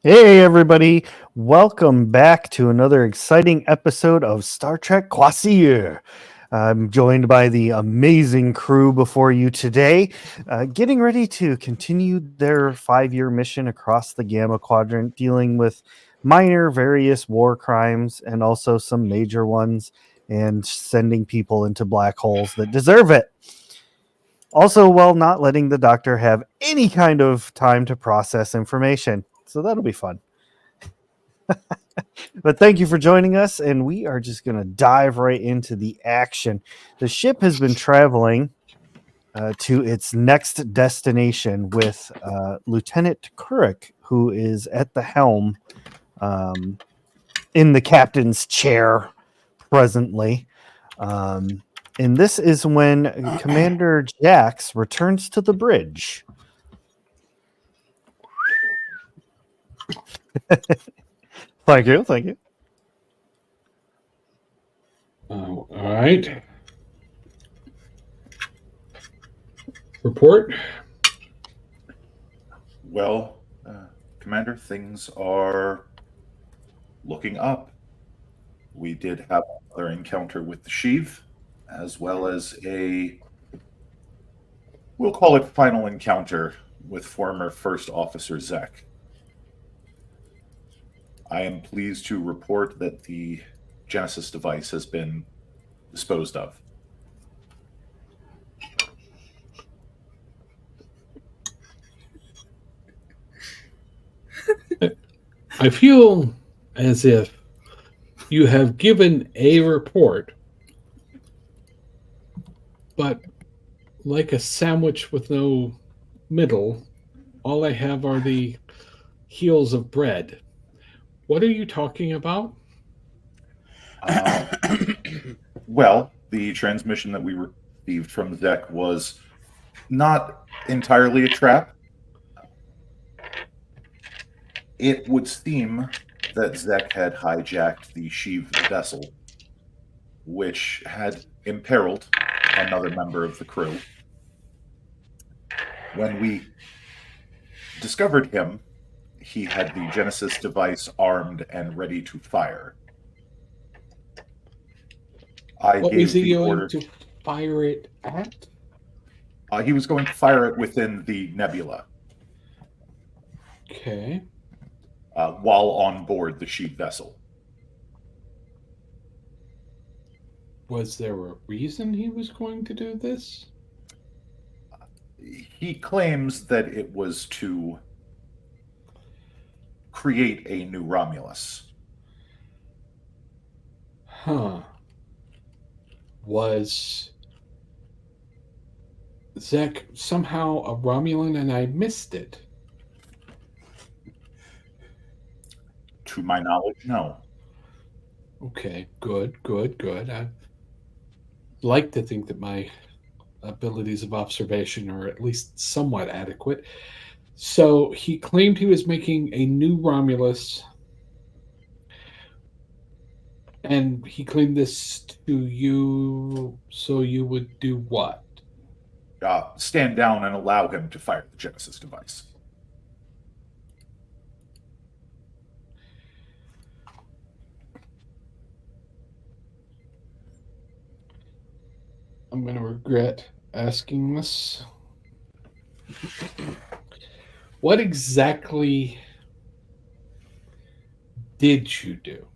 Hey, everybody. Welcome back to another exciting episode of Star Trek Kvasir. I'm joined by the amazing crew before you today, getting ready to continue their 5-year mission across the Gamma Quadrant, dealing with minor various war crimes and also some major ones, and sending people into black holes that deserve it. Also, while not letting the Doctor have any kind of time to process information. So that'll be fun. But thank you for joining us, and we are just going to dive right into the action. The ship has been traveling to its next destination with Lieutenant Kurek, who is at the helm in the captain's chair presently. And this is when Commander Jax returns to the bridge. Thank you. All right. Report. Well, Commander, things are looking up. We did have another encounter with the Sheev, as well as we'll call it final encounter with former First Officer Zek. I am pleased to report that the Genesis device has been disposed of. I feel as if you have given a report, but like a sandwich with no middle, all I have are the heels of bread. What are you talking about? Well, the transmission that we received from Zek was not entirely a trap. It would seem that Zek had hijacked the Sheev vessel, which had imperiled another member of the crew. When we discovered him, he had the Genesis device armed and ready to fire. What was he going to fire it at? He was going to fire it within the nebula. Okay. While on board the Sheev vessel. Was there a reason he was going to do this? He claims that it was to create a new Romulus. Huh. Was Zek somehow a Romulan and I missed it? To my knowledge, no. Okay, good. I like to think that my abilities of observation are at least somewhat adequate. So he claimed he was making a new Romulus. And he claimed this to you, so you would do what? Stand down and allow him to fire the Genesis device. I'm going to regret asking this. What exactly did you do?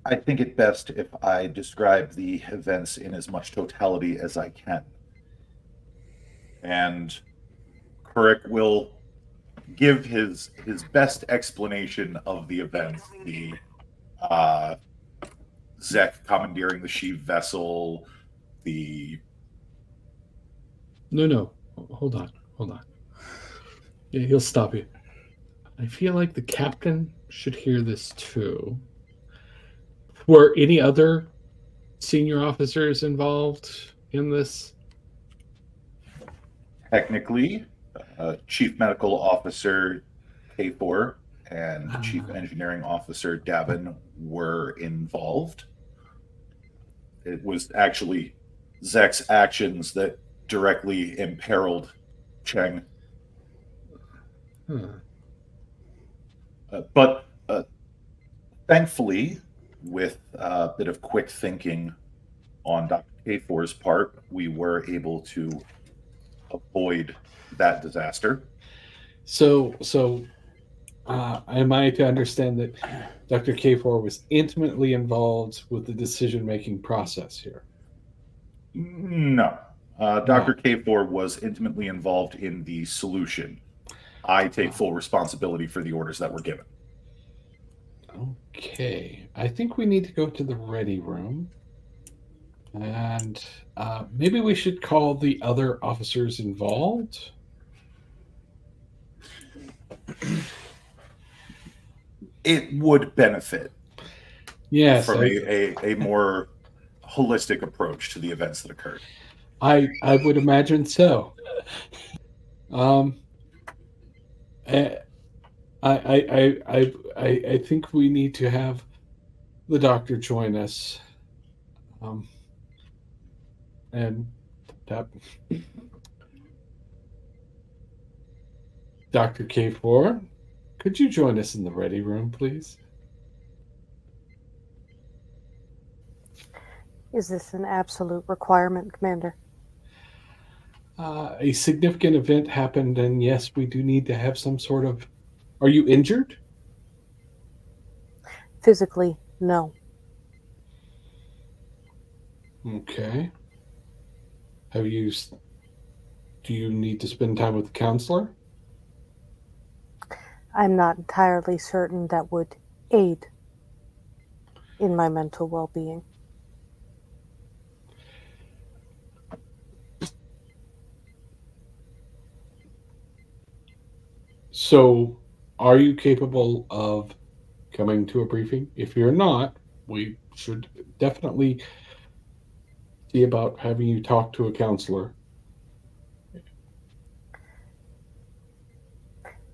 I think it best if I describe the events in as much totality as I can. And Kurek will give his best explanation of the events. The Zek commandeering the Sheev vessel, the No. Hold on. Yeah, he'll stop you. I feel like the captain should hear this too. Were any other senior officers involved in this? technically Chief Medical Officer K4 and Chief Engineering Officer Davin were involved. It was actually Zek's actions that directly imperiled Cheng. But thankfully, with a bit of quick thinking on Dr. K4's part, we were able to avoid that disaster. So, am I to understand that Dr. K4 was intimately involved with the decision-making process here? No. Dr. K4 was intimately involved in the solution. I take full responsibility for the orders that were given. Okay. I think we need to go to the ready room. And maybe we should call the other officers involved. It would benefit from a more holistic approach to the events that occurred. I would imagine so. I think we need to have the doctor join us. And Dr. K4, could you join us in the ready room, please? Is this an absolute requirement, Commander? A significant event happened, and yes, we do need to have some sort of... Are you injured? Physically, no. Okay. Do you need to spend time with the counselor? I'm not entirely certain that would aid in my mental well-being. So, are you capable of coming to a briefing? If you're not, we should definitely see about having you talk to a counselor.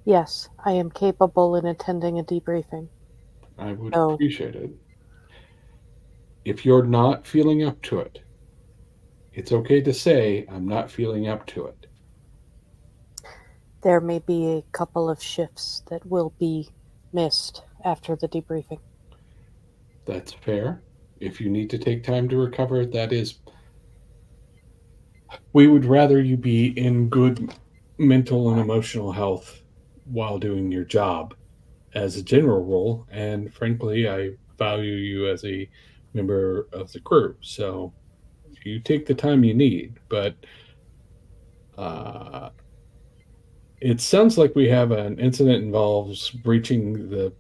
Yes, I am capable in attending a debriefing. I would appreciate it. If you're not feeling up to it, it's okay to say, I'm not feeling up to it. There may be a couple of shifts that will be missed after the debriefing. That's fair. If you need to take time to recover, that is... We would rather you be in good mental and emotional health while doing your job as a general rule. And frankly, I value you as a member of the crew. So you take the time you need. But it sounds like we have an incident involves breaching the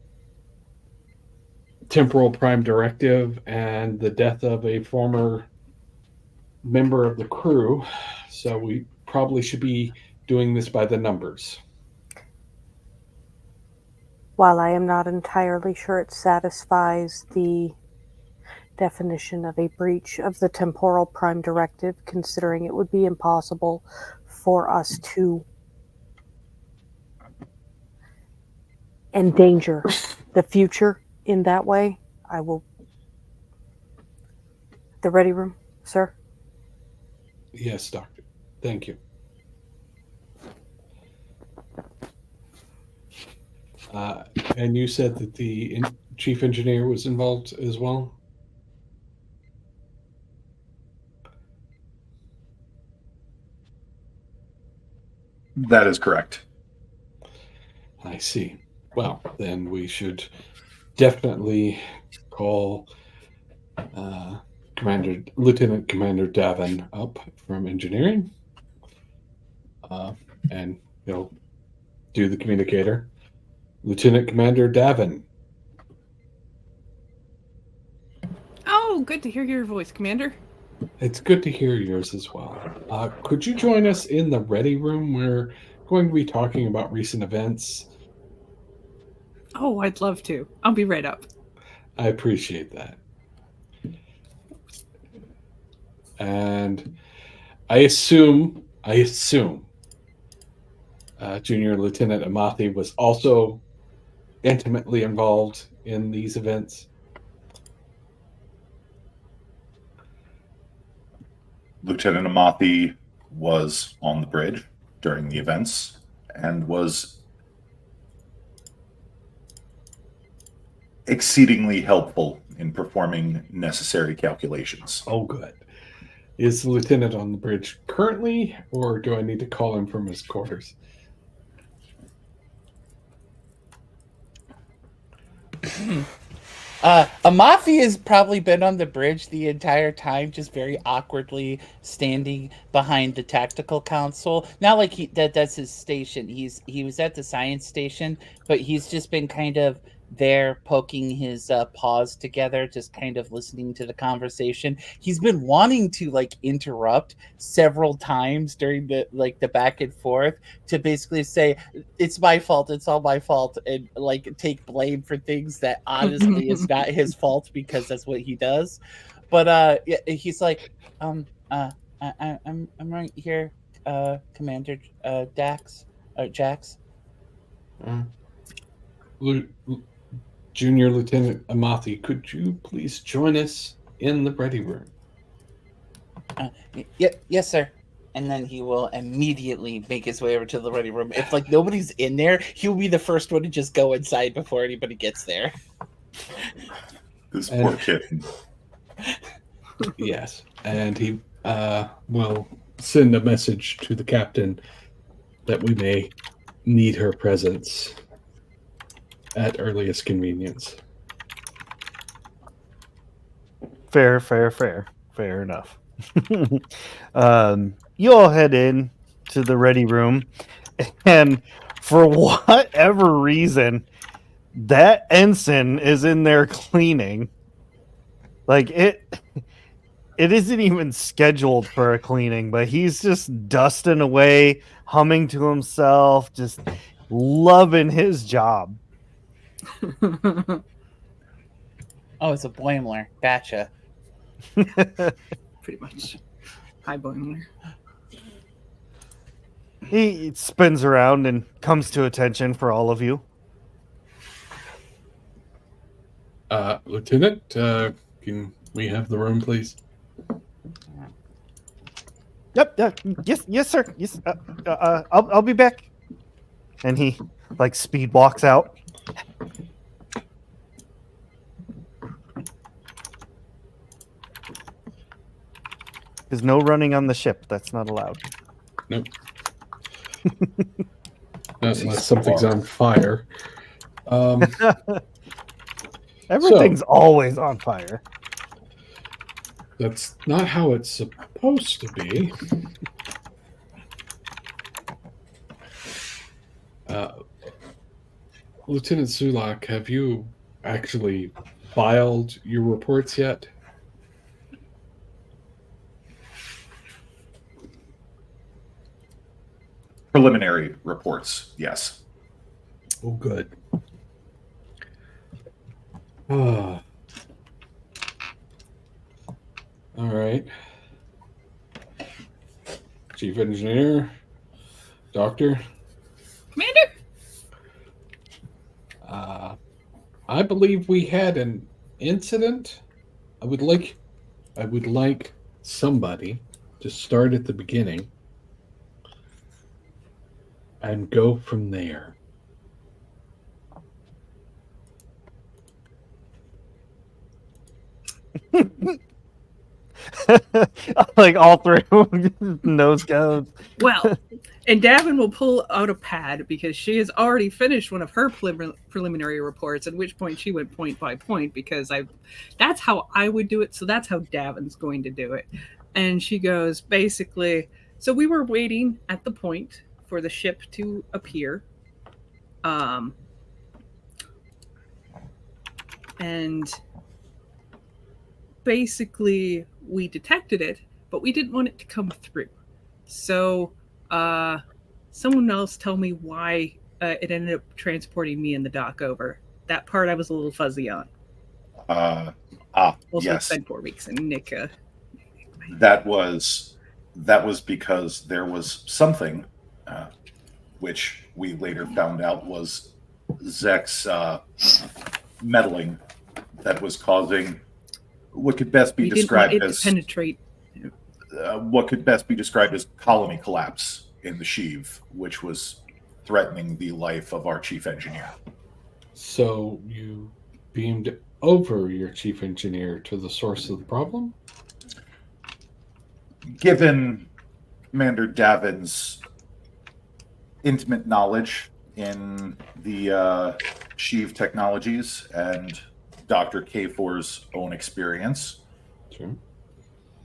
temporal prime directive and the death of a former member of the crew. So we probably should be doing this by the numbers. While I am not entirely sure it satisfies the definition of a breach of the temporal prime directive, considering it would be impossible for us to endanger the future in that way, I will. The ready room, sir? Yes, Doctor. Thank you. And you said that the chief engineer was involved as well? That is correct. I see. Well, then we should definitely call Lieutenant Commander Davin up from engineering, and he'll do the communicator. Lieutenant Commander Davin. Oh, good to hear your voice, Commander. It's good to hear yours as well. Could you join us in the ready room? We're going to be talking about recent events. Oh, I'd love to. I'll be right up. I appreciate that. And I assume Junior Lieutenant Amathi was also intimately involved in these events. Lieutenant Amathi was on the bridge during the events and was exceedingly helpful in performing necessary calculations. Oh, good. Is the lieutenant on the bridge currently, or do I need to call him from his quarters? Amafi has probably been on the bridge the entire time, just very awkwardly standing behind the tactical console. Not like that's his station. He was at the science station, but he's just been kind of there poking his paws together, just kind of listening to the conversation. He's been wanting to like interrupt several times during the back and forth to basically say, it's my fault, it's all my fault, and like take blame for things that honestly is not his fault because that's what he does. But yeah, he's like, I'm right here, Commander Jax. Junior Lieutenant Amathi, could you please join us in the ready room? Yes, sir. And then he will immediately make his way over to the ready room. If like nobody's in there, he'll be the first one to just go inside before anybody gets there. This poor kitten. Yes, and he will send a message to the captain that we may need her presence at earliest convenience. Fair enough. You all head in to the ready room, and for whatever reason, that ensign is in there cleaning. Like it isn't even scheduled for a cleaning, but he's just dusting away, humming to himself, just loving his job. Oh, it's a Boimler. Gotcha. Pretty much. Hi, Boimler. He spins around and comes to attention for all of you. Lieutenant, can we have the room, please? Yep. Yes, sir. Yes. I'll be back. And he like speed walks out. There's no running on the ship. That's not allowed. Nope. Not unless something's on fire. Everything's always on fire. That's not how it's supposed to be. Lieutenant Sulak, have you actually filed your reports yet? Preliminary reports, yes. Oh, good. All right. Chief Engineer, Doctor. Commander! I believe we had an incident. I would like somebody to start at the beginning and go from there. Like all three nose goes. Well, and Davin will pull out a pad because she has already finished one of her preliminary reports, at which point she went point by point because that's how I would do it. So that's how Davin's going to do it. And she goes, basically, so we were waiting at the point for the ship to appear. And basically we detected it, but we didn't want it to come through. So someone else tell me why it ended up transporting me and the doc over. That part I was a little fuzzy on. Also, Yes. it's been 4 weeks, and Nick. That was because there was something, which we later found out was Zek's meddling that was causing what could best be described as penetrate. What could best be described as colony collapse in the sheave, which was threatening the life of our chief engineer. So you beamed over your chief engineer to the source of the problem? Given Commander Davin's intimate knowledge in the sheave technologies and Dr. K4's own experience, Sure.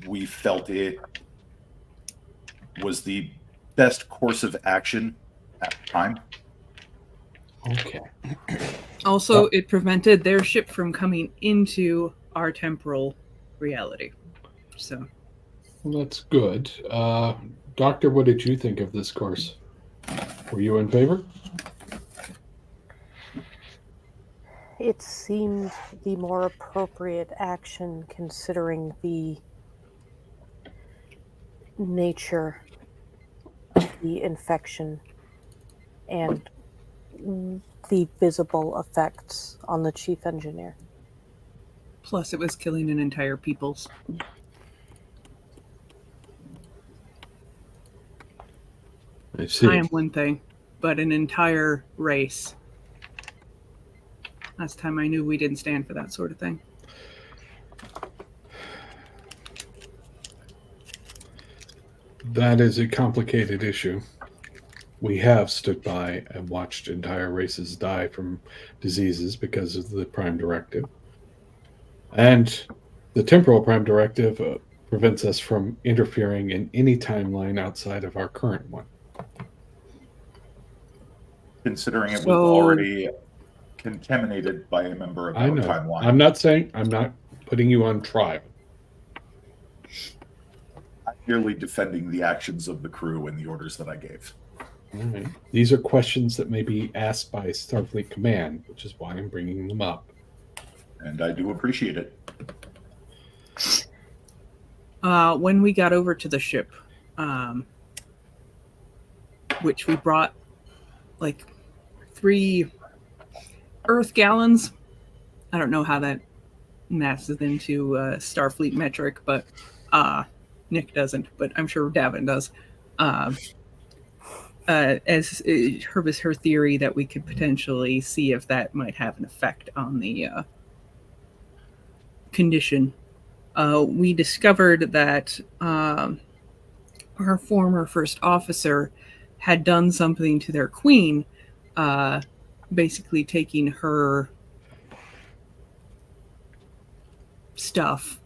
we felt it was the best course of action at the time. Okay. Also, it prevented their ship from coming into our temporal reality. So, Well, that's good. Doctor, what did you think of this course? Were you in favor? It seemed the more appropriate action considering the nature of the infection and the visible effects on the chief engineer. plus, it was killing an entire people's. I see. I am one thing, but an entire race. Last time I knew we didn't stand for that sort of thing. That is a complicated issue. We have stood by and watched entire races die from diseases because of the Prime Directive. And the Temporal Prime Directive prevents us from interfering in any timeline outside of our current one. Considering it was already contaminated by a member of our timeline. I'm not putting you on trial. I'm merely defending the actions of the crew and the orders that I gave. All right. These are questions that may be asked by Starfleet Command, which is why I'm bringing them up. And I do appreciate it. When we got over to the ship, which we brought like 3 Earth gallons. I don't know how that masses into Starfleet metric, but Nick doesn't, but I'm sure Davin does. As her theory that we could potentially see if that might have an effect on the condition. We discovered that our former first officer had done something to their queen, basically taking her stuff.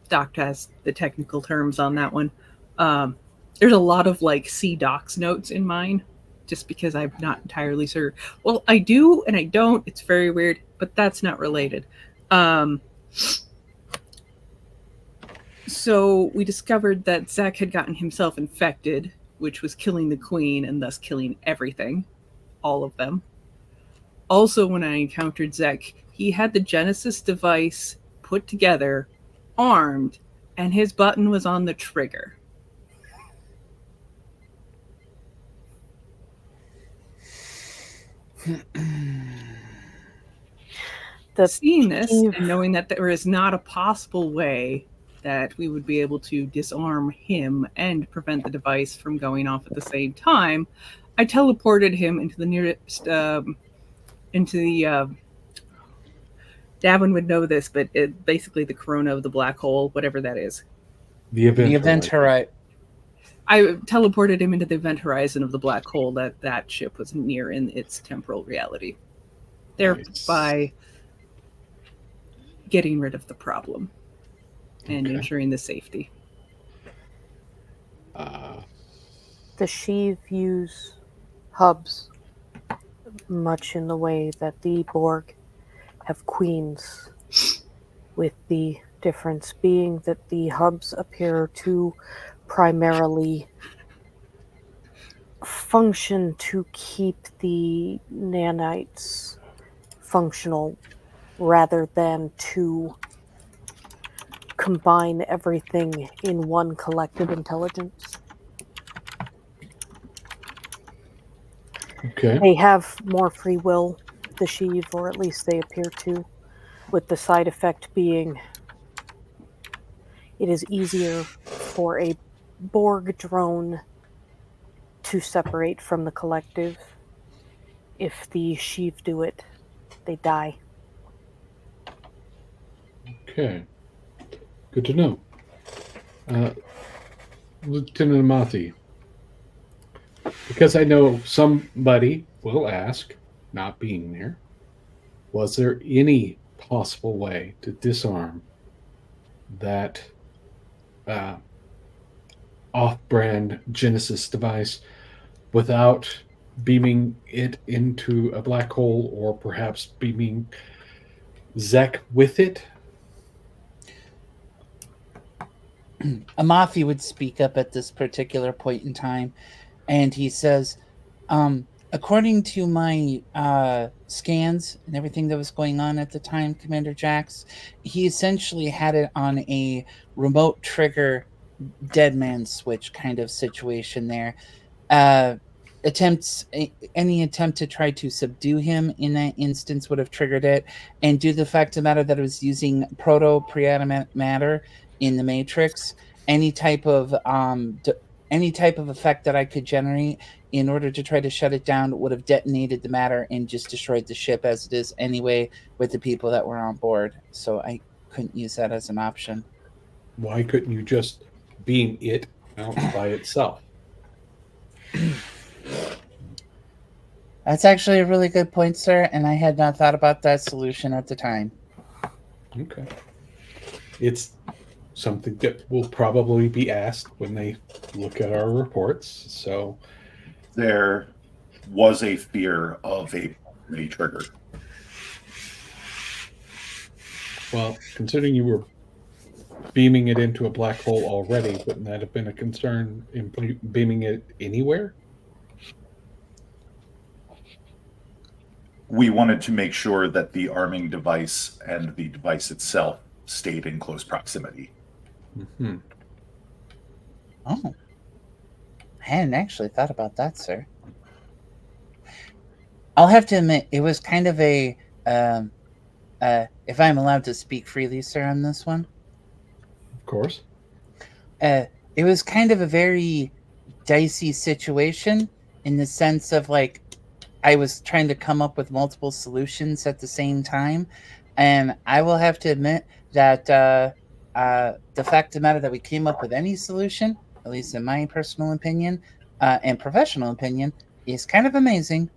Doc has the technical terms on that one. There's a lot of like C docs notes in mine, just because I'm not entirely sure. Well, I do and I don't. It's very weird, but that's not related. So we discovered that Zach had gotten himself infected, which was killing the queen and thus killing everything, all of them. Also, when I encountered Zach, he had the Genesis device put together, armed, and his button was on the trigger. seeing this Sheev- and knowing that there is not a possible way that we would be able to disarm him and prevent the device from going off at the same time, I teleported him into the nearest, Davin would know this, but basically the corona of the black hole, whatever that is. The event. The event horizon. I teleported him into the event horizon of the black hole that ship was near in its temporal reality, thereby getting rid of the problem and ensuring the safety. The Sheev use hubs much in the way that the Borg have queens, with the difference being that the hubs appear to primarily function to keep the nanites functional rather than to combine everything in one collective intelligence. Okay. They have more free will, the Sheev, or at least they appear to, with the side effect being it is easier for a Borg drone to separate from the collective. If the Sheev do it, they die. Okay. Good to know. Lieutenant Amathi, because I know somebody will ask, not being there, was there any possible way to disarm that off-brand Genesis device without beaming it into a black hole, or perhaps beaming Zek with it? Amafi would speak up at this particular point in time, and he says, according to my scans and everything that was going on at the time, Commander Jax, he essentially had it on a remote trigger dead man switch kind of situation there. Any attempt to try to subdue him in that instance would have triggered it, and due to the fact of the matter that it was using proto-preadamant matter in the matrix, any type of effect that I could generate in order to try to shut it down would have detonated the matter and just destroyed the ship as it is anyway with the people that were on board. So I couldn't use that as an option. Why couldn't you just beam it out by itself? That's actually a really good point, sir, and I had not thought about that solution at the time. Okay. It's something that will probably be asked when they look at our reports. So There was a fear of a trigger. well, considering you were beaming it into a black hole already, wouldn't that have been a concern in beaming it anywhere? We wanted to make sure that the arming device and the device itself stayed in close proximity. Mm-hmm. Oh. I hadn't actually thought about that, sir. I'll have to admit, it was kind of a, if I'm allowed to speak freely, sir, on this one. Of course. It was kind of a very dicey situation in the sense of, like, I was trying to come up with multiple solutions at the same time. And I will have to admit that the fact of the matter that we came up with any solution, at least in my personal opinion and professional opinion, is kind of amazing.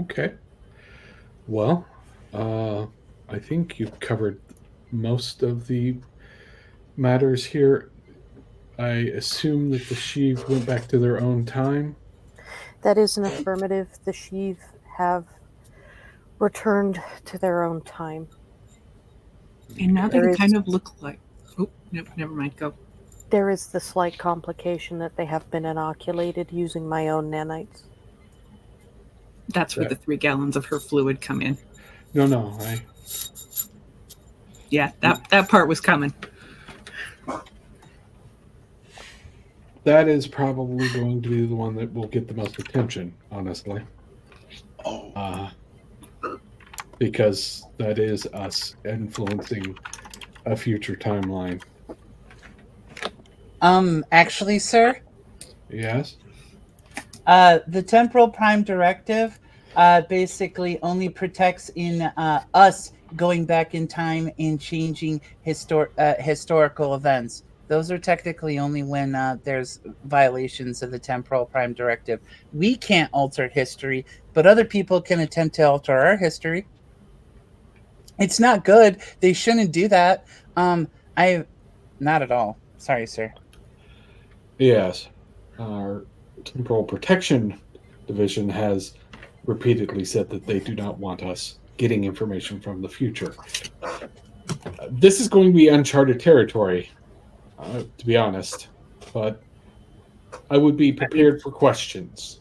Okay. Well, I think you've covered most of the matters here. I assume that the Sheev went back to their own time. That is an affirmative. The Sheev have returned to their own time. And now they There is- kind of look like. Oh, nope, never mind. Go. There is the slight complication that they have been inoculated using my own nanites. That's where the 3 gallons of her fluid come in. No. Yeah, that part was coming. That is probably going to be the one that will get the most attention, honestly. Oh, because that is us influencing a future timeline. Actually, sir, Yes? the temporal prime directive basically only protects in us going back in time and changing historical events. Those are technically only when there's violations of the temporal prime directive. We can't alter history, but other people can attempt to alter our history. It's not good. They shouldn't do that. I not at all. Sorry, sir. Yes. Our Temporal Protection Division has repeatedly said that they do not want us getting information from the future. This is going to be uncharted territory, to be honest, but I would be prepared for questions.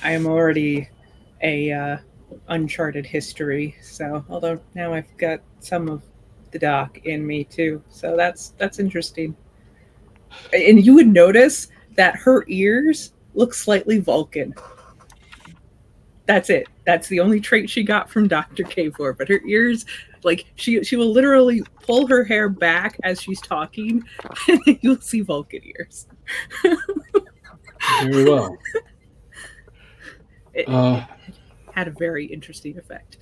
I am already a uncharted history, so although now I've got some of the doc in me too, so that's interesting. And you would notice that her ears look slightly Vulcan. That's it. That's the only trait she got from Dr. K4. But her ears, like she will literally pull her hair back as she's talking, and you'll see Vulcan ears. Very well. It had a very interesting effect.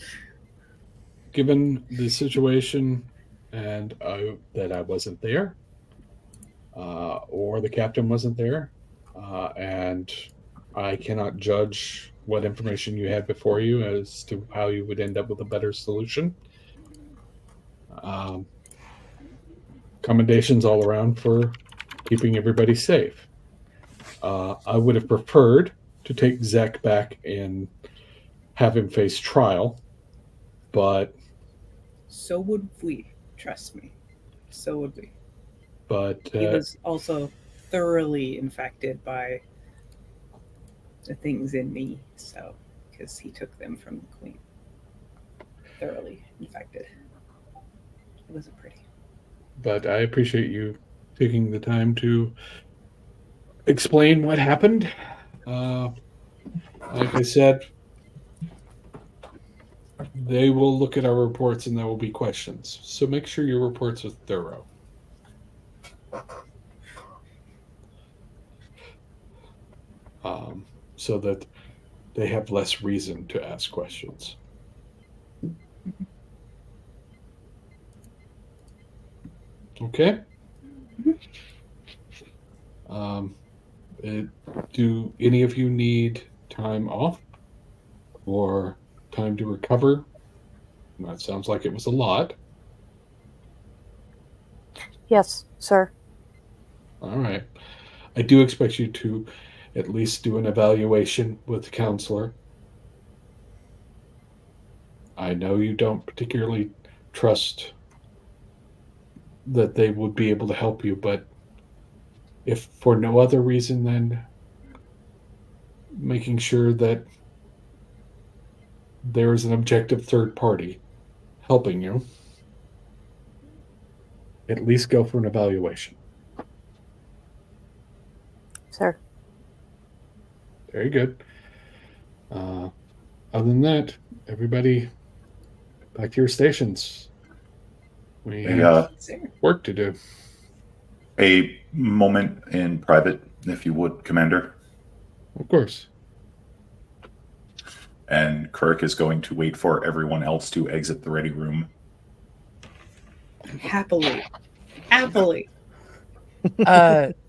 Given the situation and that I wasn't there, or the captain wasn't there, and I cannot judge what information you had before you as to how you would end up with a better solution. Um, commendations all around for keeping everybody safe. I would have preferred to take Zach back and have him face trial, but So would we. Trust me. So would we. He uh, was also thoroughly infected by the things in me, so because he took them from the queen. Thoroughly infected. It wasn't pretty. but I appreciate you taking the time to explain what happened. Like I said, they will look at our reports and there will be questions. So make sure your reports are thorough. So that they have less reason to ask questions. Okay? Do any of you need time off or time to recover? That sounds like it was a lot. Yes, sir. All right. I do expect you to at least do an evaluation with the counselor. I know you don't particularly trust that they would be able to help you, but if for no other reason than making sure that there is an objective third party helping you, at least go for an evaluation. Sir. Very good. Other than that, everybody back to your stations. We have work to do. A moment in private, if you would, Commander. Of course. And Kirk is going to wait for everyone else to exit the ready room. Happily. Happily.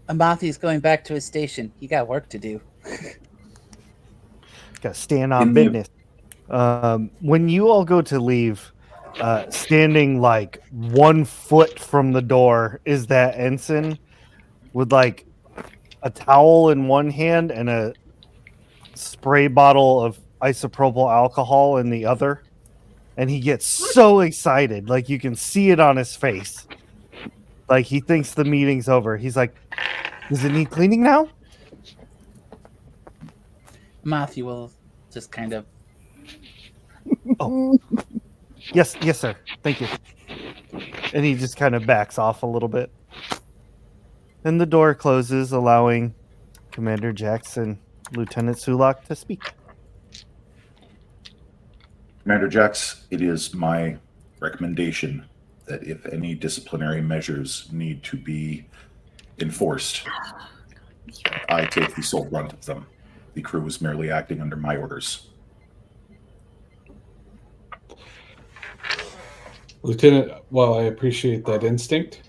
Amathi's going back to his station. He got work to do. Got to stand on business. When you all go to leave, standing like 1 foot from the door is that ensign with like a towel in one hand and a spray bottle of isopropyl alcohol in the other. And he gets so excited, like you can see it on his face. Like he thinks the meeting's over. He's like, does it need cleaning now? Matthew will just kind of. Oh, yes, sir. Thank you. And he just kind of backs off a little bit. Then the door closes, allowing Commander Jackson, Lieutenant Sulak to speak. Commander Jax, it is my recommendation that if any disciplinary measures need to be enforced, I take the sole brunt of them. The crew is merely acting under my orders. Lieutenant, while I appreciate that instinct,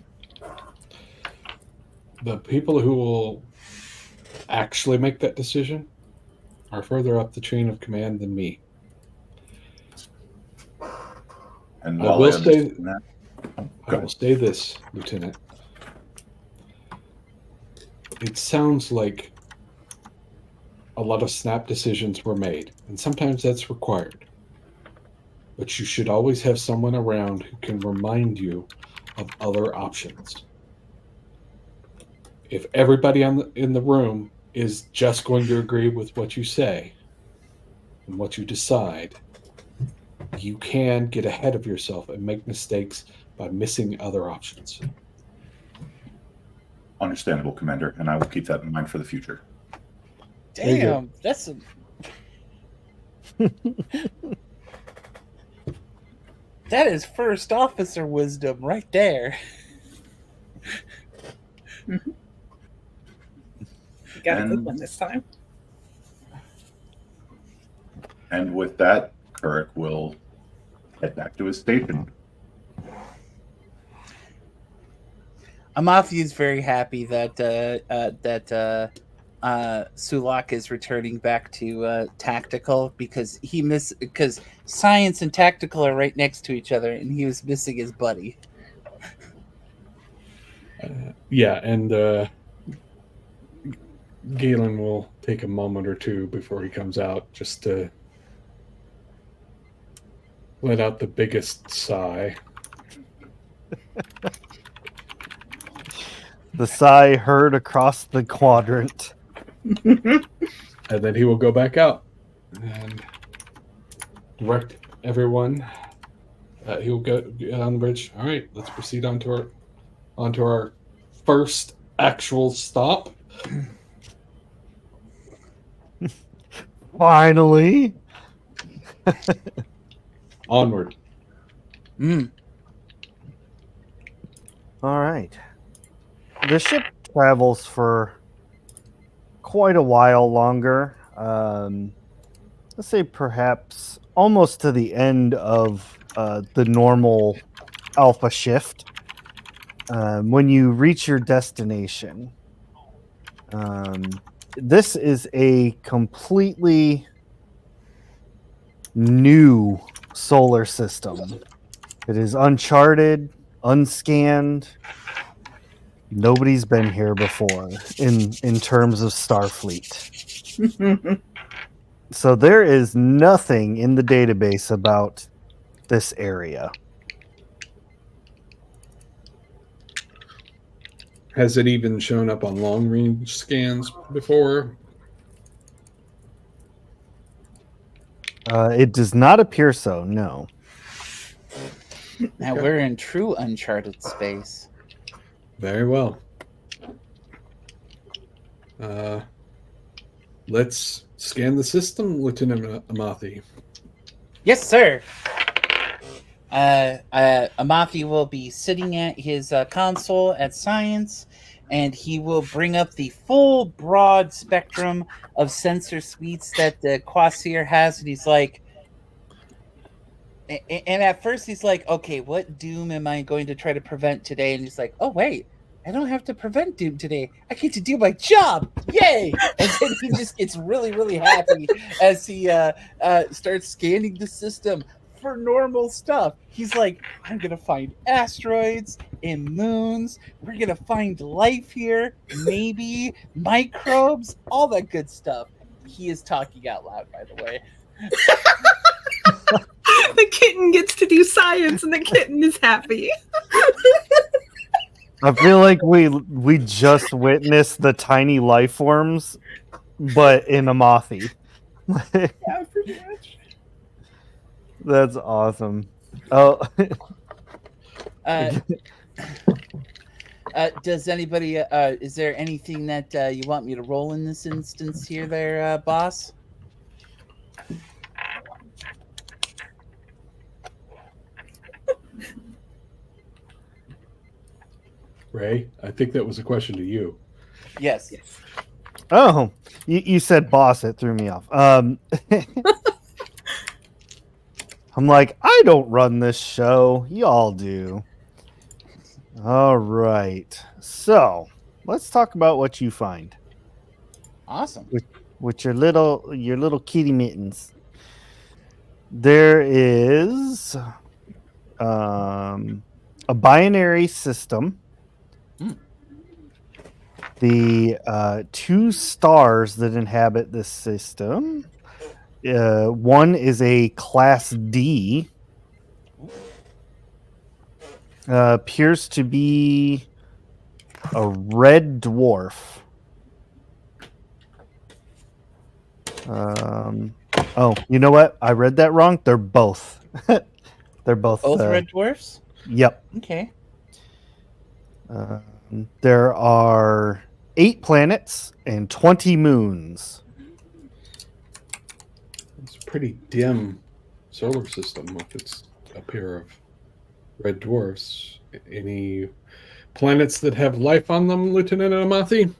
the people who will actually make that decision are further up the chain of command than me. And I while will I say understand that, I will say this, Lieutenant. It sounds like a lot of snap decisions were made, and sometimes that's required. But you should always have someone around who can remind you of other options. If everybody in the room is just going to agree with what you say and what you decide, you can get ahead of yourself and make mistakes by missing other options. Understandable, Commander, and I will keep that in mind for the future. Damn, that's a... That is first officer wisdom right there. You got a good one this time. And with that, Kirk will head back to his station. Amathi is very happy that Sulak is returning back to tactical because because science and tactical are right next to each other, and he was missing his buddy. Yeah, and Galen will take a moment or two before he comes out just to let out the biggest sigh. The sigh heard across the quadrant. And then he will go back out and direct everyone. He'll get on the bridge. All right, let's proceed onto our first actual stop. Finally. Onward. All right. The ship travels for quite a while longer. Let's say perhaps almost to the end of the normal alpha shift. When you reach your destination, this is a completely new solar system. It is uncharted, unscanned. Nobody's been here before in terms of Starfleet. So there is nothing in the database about this area. Has it even shown up on long-range scans before? It does not appear so, no. Now we're in true uncharted space. Very well. Let's scan the system, Lieutenant Amathi. Yes, sir. Amathi will be sitting at his console at science, and he will bring up the full broad spectrum of sensor suites that the Kvasir has, and he's like, and at first he's like, okay, what doom am I going to try to prevent today? And he's like, oh wait, I don't have to prevent doom today. I get to do my job. Yay! And then he just gets really, really happy as he starts scanning the system for normal stuff. He's like, I'm gonna find asteroids and moons. We're gonna find life here, maybe microbes, all that good stuff. He is talking out loud, by the way. The kitten gets to do science, and the kitten is happy. I feel like we just witnessed the tiny life forms, but in Amathi. Yeah, pretty much. That's awesome. Oh, Does anybody? Is there anything that you want me to roll in this instance here, there, boss? Ray, I think that was a question to you. Yes. Oh, you said boss. It threw me off. I'm like, I don't run this show. Y'all do. All right. So let's talk about what you find Awesome. with your little kitty mittens. There is a binary system. Hmm. The two stars that inhabit this system. One is a class D. Appears to be a red dwarf. Oh, you know what? I read that wrong. They're both. They're both. Both red dwarfs? Yep. Okay. There are 8 planets and 20 moons. It's a pretty dim solar system with its a pair of red dwarfs. Any planets that have life on them, Lieutenant Amathi?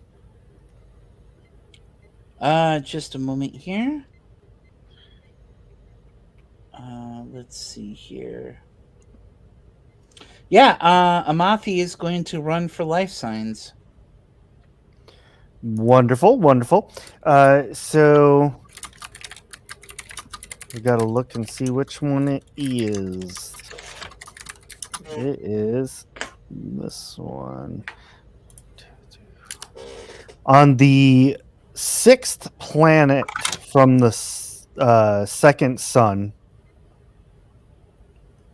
Just a moment here. Let's see here. Yeah, Amathi is going to run for life signs. Wonderful, wonderful. So we got to look and see which one it is. It is this one. On the 6th planet from the second sun.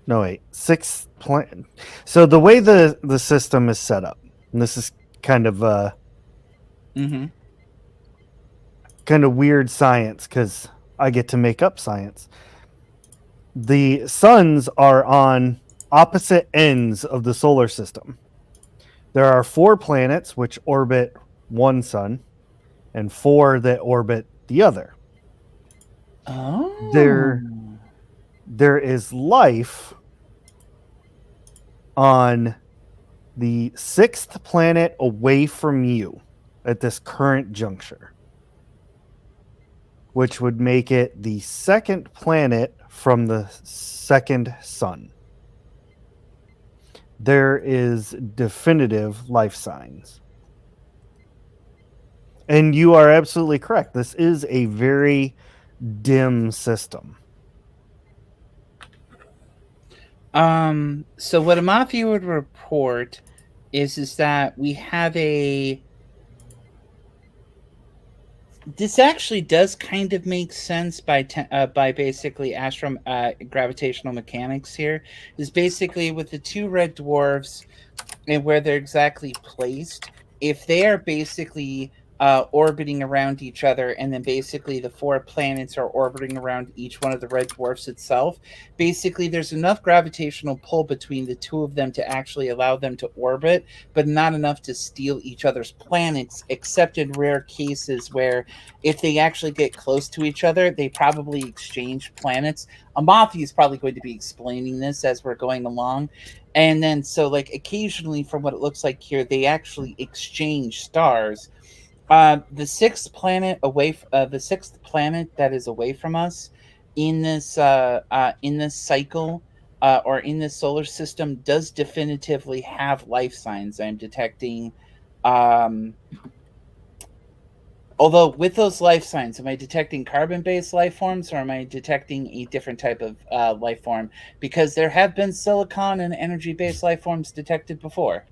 No, wait. 6th planet. So the way the system is set up, and this is kind of Mm-hmm. kind of weird science because I get to make up science. The suns are on opposite ends of the solar system. There are 4 planets which orbit one sun and 4 that orbit the other. Oh. There is life on the 6th planet away from you at this current juncture, which would make it the 2nd planet from the 2nd sun. There is definitive life signs. And you are absolutely correct. This is a very dim system. So what Amathi would report is that we have this actually does kind of make sense by basically gravitational mechanics here. Is basically with the 2 red dwarfs and where they're exactly placed, if they are basically orbiting around each other, and then basically the 4 planets are orbiting around each one of the red dwarfs itself, basically there's enough gravitational pull between the 2 of them to actually allow them to orbit, but not enough to steal each other's planets, except in rare cases where if they actually get close to each other, they probably exchange planets. Amathi is probably going to be explaining this as we're going along. And then, so like occasionally, from what it looks like here, they actually exchange stars. The 6th planet the 6th planet that is away from us in this cycle or in this solar system does definitively have life signs. I'm detecting. Although with those life signs, am I detecting carbon-based life forms, or am I detecting a different type of life form? Because there have been silicon and energy-based life forms detected before.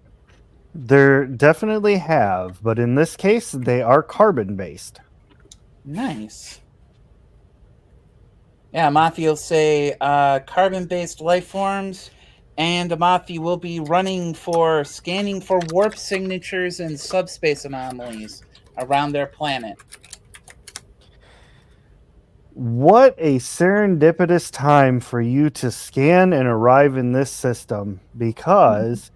There definitely have, but in this case, they are carbon-based. Nice. Yeah, Amathi will say carbon-based life forms, and Amathi will be scanning for warp signatures and subspace anomalies around their planet. What a serendipitous time for you to scan and arrive in this system, because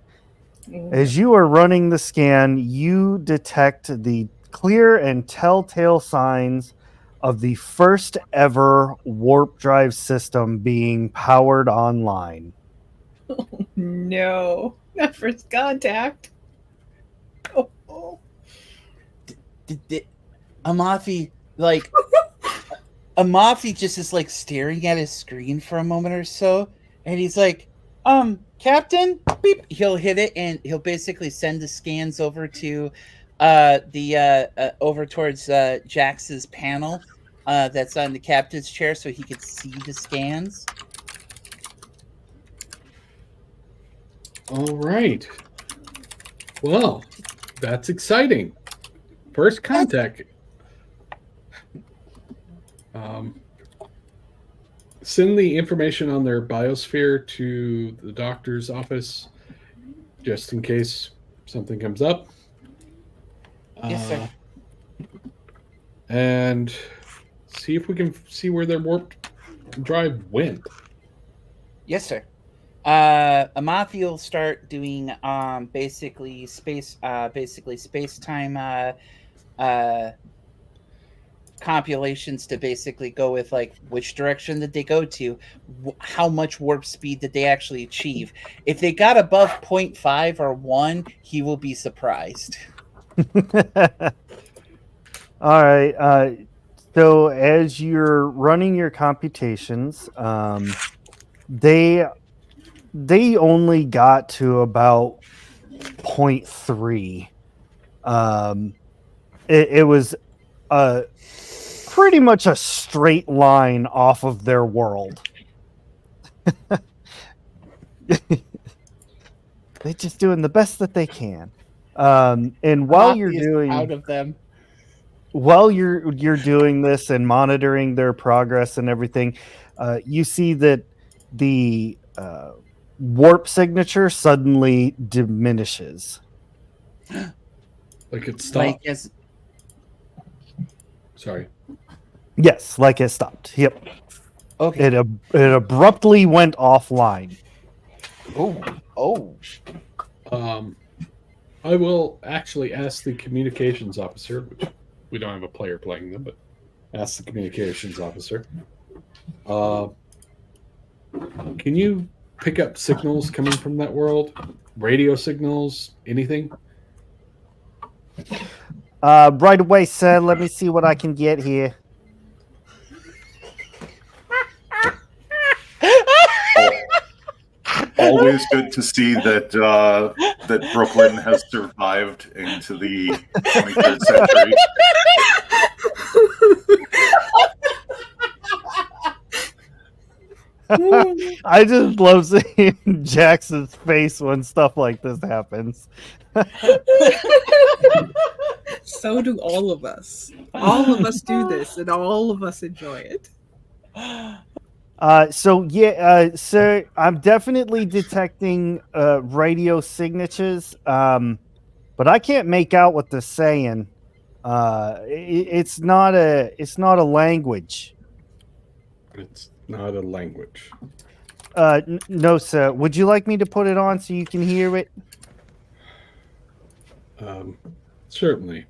as you are running the scan, you detect the clear and telltale signs of the first ever warp drive system being powered online. No, not first contact. Amafi, like, Amafi just is like staring at his screen for a moment or so, and he's like, Captain, beep. He'll hit it, and he'll basically send the scans over to over towards Jax's panel that's on the captain's chair, so he could see the scans. All right. Well, that's exciting. First contact. Send the information on their biosphere to the doctor's office, just in case something comes up. Yes, sir. And see if we can see where their warp drive went. Yes, sir. Amafi will start doing basically space time compulations to basically go with like which direction did they go to, how much warp speed did they actually achieve. If they got above 0.5 or 1, he will be surprised. All right. So as you're running your computations, they only got to about 0.3. It was pretty much a straight line off of their world. They're just doing the best that they can. And while Amafi you're is doing proud of them. while you're doing this and monitoring their progress and everything, you see that the warp signature suddenly diminishes. Like it stopped. Like, Sorry. Yes, like it stopped. Yep. okay. It abruptly went offline. Oh. I will actually ask the communications officer, which we don't have a player playing them, but ask the communications officer. Can you pick up signals coming from that world? Radio signals? Anything? Right away, sir. Let me see what I can get here. Always good to see that that Brooklyn has survived into the 23rd century. I just love seeing Jackson's face when stuff like this happens. So do all of us. All of us do this, and all of us enjoy it. Sir, I'm definitely detecting radio signatures, but I can't make out what they're saying. It's not a language. It's not a language. No, sir. Would you like me to put it on so you can hear it? Certainly.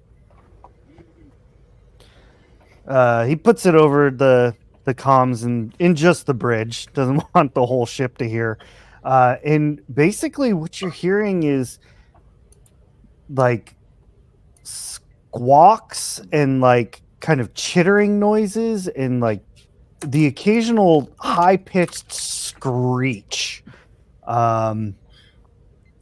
He puts it over the comms and in just the bridge. Doesn't want the whole ship to hear. And basically, what you're hearing is like squawks and like kind of chittering noises and like the occasional high-pitched screech. Let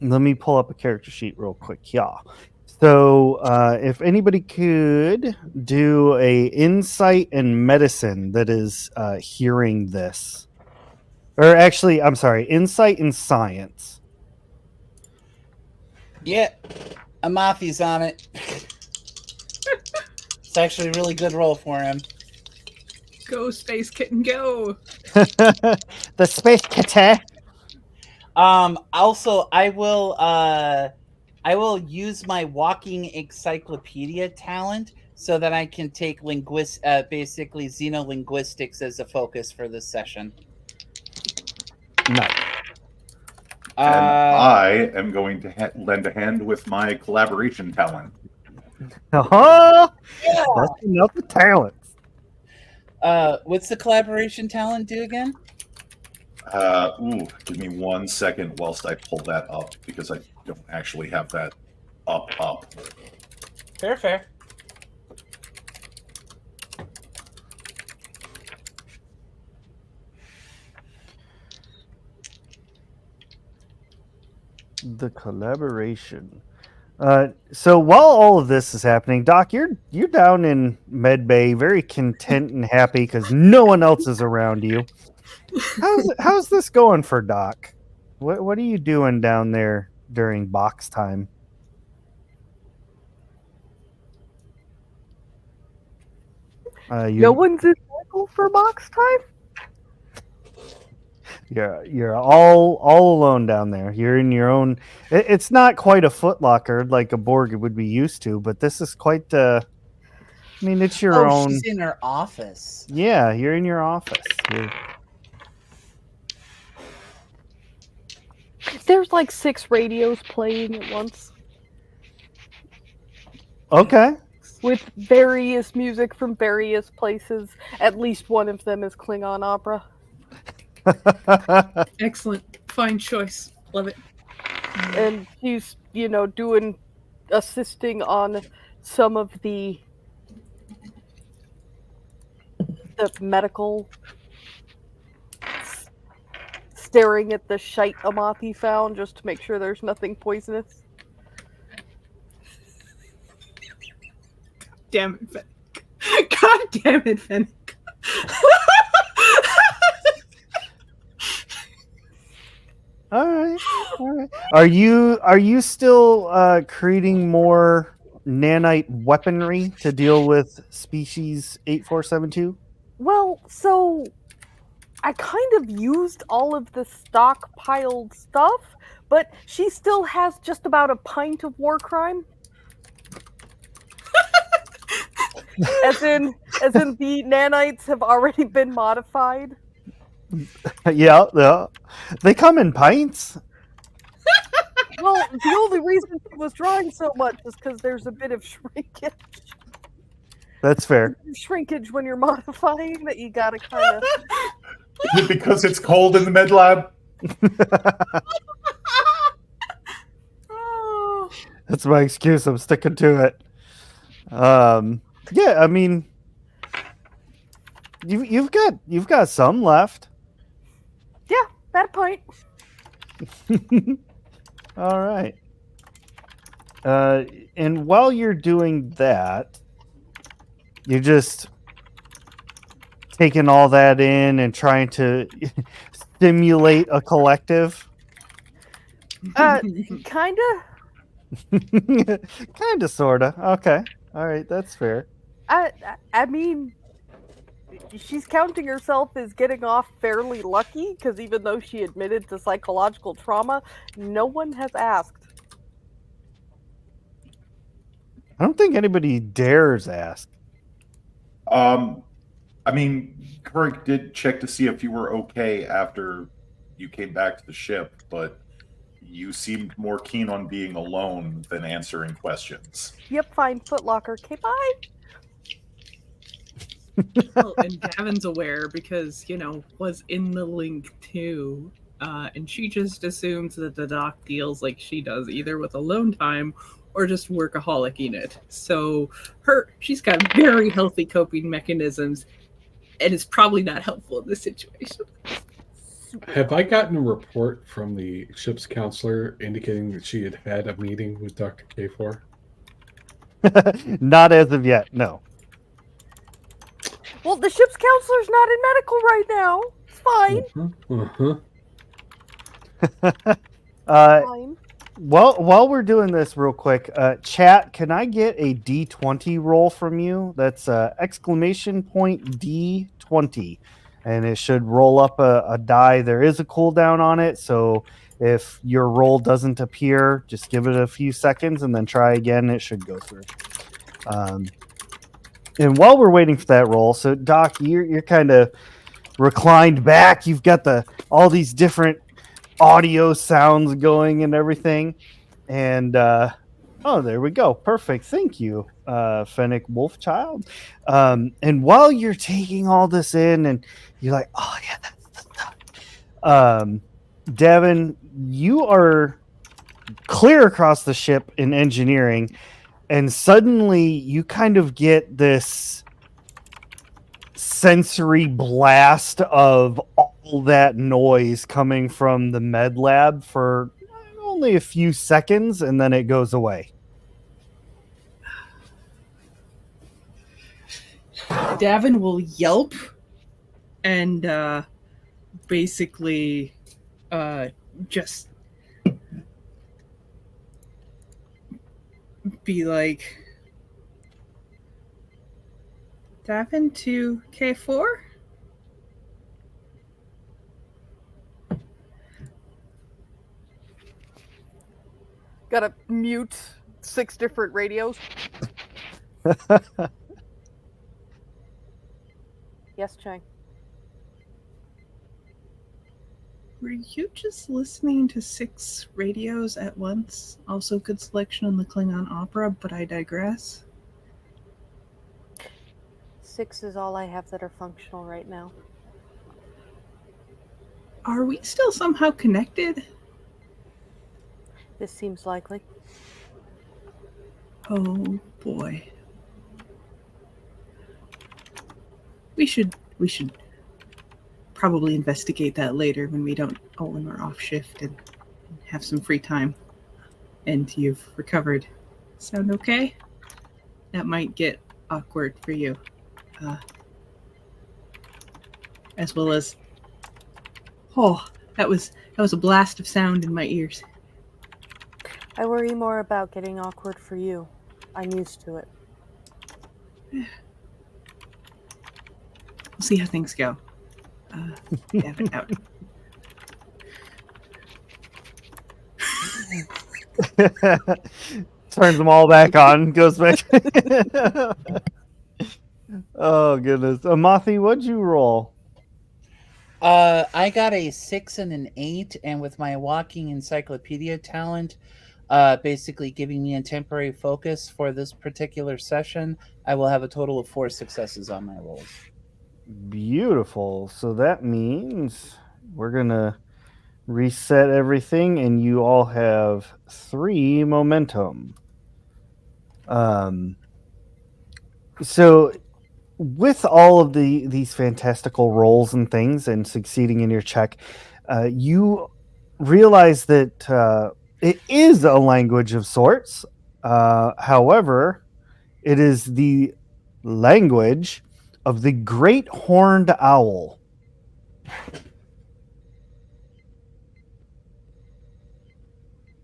me pull up a character sheet real quick. Yeah. So if anybody could do a insight and medicine that is hearing this. Or actually, I'm sorry, insight and science. Yeah, Amafi's on it. It's actually a really good roll for him. Go, Space Kitten, go! The space kitten. Also, I will use my walking encyclopedia talent so that I can take basically xenolinguistics as a focus for this session. No. And I am going to lend a hand with my collaboration talent. Uh-huh. That's enough of talents. What's the collaboration talent do again? Give me 1 second whilst I pull that up because I don't actually have that up. Fair. The collaboration. So while all of this is happening, Doc, you're down in Med Bay, very content and happy because no one else is around you. How's this going for Doc? What are you doing down there during box time? No one's in cycle for box time? You're all alone down there. You're in your own. It's not quite a footlocker like a Borg would be used to, but this is quite. I mean, it's your own. She's in her office. Yeah, you're in your office. There's like 6 radios playing at once Okay. with various music from various places. At least one of them is Klingon opera. Excellent. Fine choice. Love it. And he's, assisting on some of the medical, staring at the shite Amath he found just to make sure there's nothing poisonous. Damn it, Fennec. God damn it, Fennec. All right. Are you still creating more nanite weaponry to deal with species 8472? Well, so I kind of used all of the stockpiled stuff, but she still has just about a pint of war crime. as in the nanites have already been modified. Yeah. They come in pints. Well, the only reason she was drawing so much is because there's a bit of shrinkage. That's fair. Shrinkage when you're modifying that you gotta kind of. Is it because it's cold in the med lab? Oh. That's my excuse. I'm sticking to it. Yeah, I mean, you've got some left. Yeah, that point. All right. And while you're doing that, you're just taking all that in and trying to stimulate a collective. Kinda. Kinda, sorta. Okay. All right, that's fair. I mean, she's counting herself as getting off fairly lucky because even though she admitted to psychological trauma, no one has asked. I don't think anybody dares ask. I mean, Kirk did check to see if you were okay after you came back to the ship, but you seemed more keen on being alone than answering questions. Yep, fine, footlocker. Okay, bye. Well, and Gavin's aware because, was in the link too. And she just assumes that the doc deals like she does, either with alone time or just workaholic in it. So she's got very healthy coping mechanisms, and it's probably not helpful in this situation. Have I gotten a report from the ship's counselor indicating that she had had a meeting with Dr. K4? Not as of yet, no. Well, the ship's counselor's not in medical right now. It's fine. Fine. While we're doing this real quick, chat, can I get a D20 roll from you? That's exclamation point D20. And it should roll up a die. There is a cooldown on it, so if your roll doesn't appear, just give it a few seconds and then try again. It should go through. And while we're waiting for that roll, so Doc, you're kind of reclined back. You've got all these different audio sounds going and everything. And there we go. Perfect. Thank you, Fennec Wolfchild. And while you're taking all this in and you're like, oh yeah, that's the stuff. Devin, you are clear across the ship in engineering, and suddenly you kind of get this sensory blast of all that noise coming from the med lab for only a few seconds, and then it goes away. Davin will yelp and basically just be like, Davin to K4? Gotta mute 6 different radios. Yes, Chang. Were you just listening to 6 radios at once? Also good selection on the Klingon opera, but I digress. 6 is all I have that are functional right now. Are we still somehow connected? This seems likely. Oh boy. We should probably investigate that later when we don't when we're off shift and have some free time and you've recovered. Sound okay? That might get awkward for you. As well as that was a blast of sound in my ears. I worry more about getting awkward for you. I'm used to it. We'll see how things go. Davin out. Turns them all back on, goes back. Oh goodness. Amathi, what'd you roll? I got a 6 and an 8, and with my walking encyclopedia talent, basically giving me a temporary focus for this particular session, I will have a total of 4 successes on my rolls. Beautiful. So that means we're gonna reset everything, and you all have 3 momentum. So with all of these fantastical rolls and things and succeeding in your check, you realize that it is a language of sorts. However, it is the language of the great horned owl.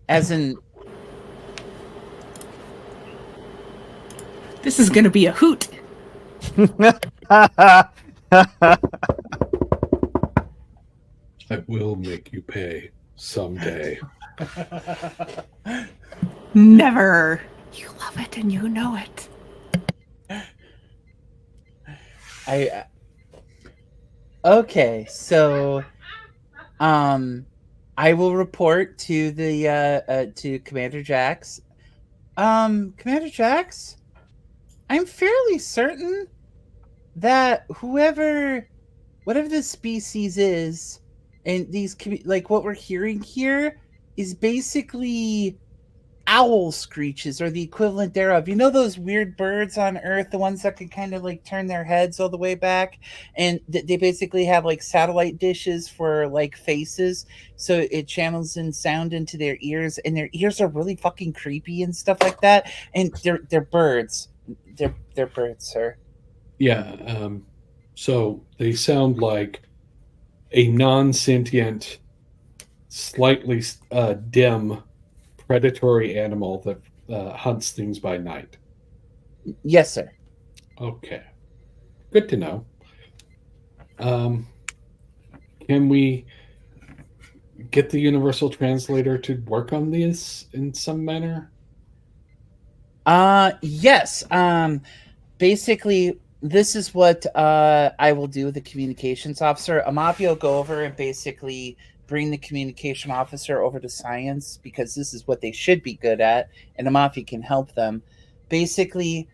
As in, This is going to be a hoot. I will make you pay someday. Never. You love it and you know it. Okay, so I will report to the to Commander Jax. Commander Jax, I'm fairly certain that whatever this species is, and these like what we're hearing here is basically owl screeches or the equivalent thereof. You know those weird birds on Earth, the ones that can kind of like turn their heads all the way back, and they basically have like satellite dishes for like faces, so it channels in sound into their ears, and their ears are really fucking creepy and stuff like that. And they're birds. They're birds, sir. Yeah. So they sound like a non-sentient, slightly dim, predatory animal that hunts things by night. Yes, sir. Okay. Good to know. Can we get the universal translator to work on this in some manner? Yes. Basically, this is what I will do with the communications officer. Amavi will go over and basically bring the communication officer over to science, because this is what they should be good at, and Amafi can help them. Basically,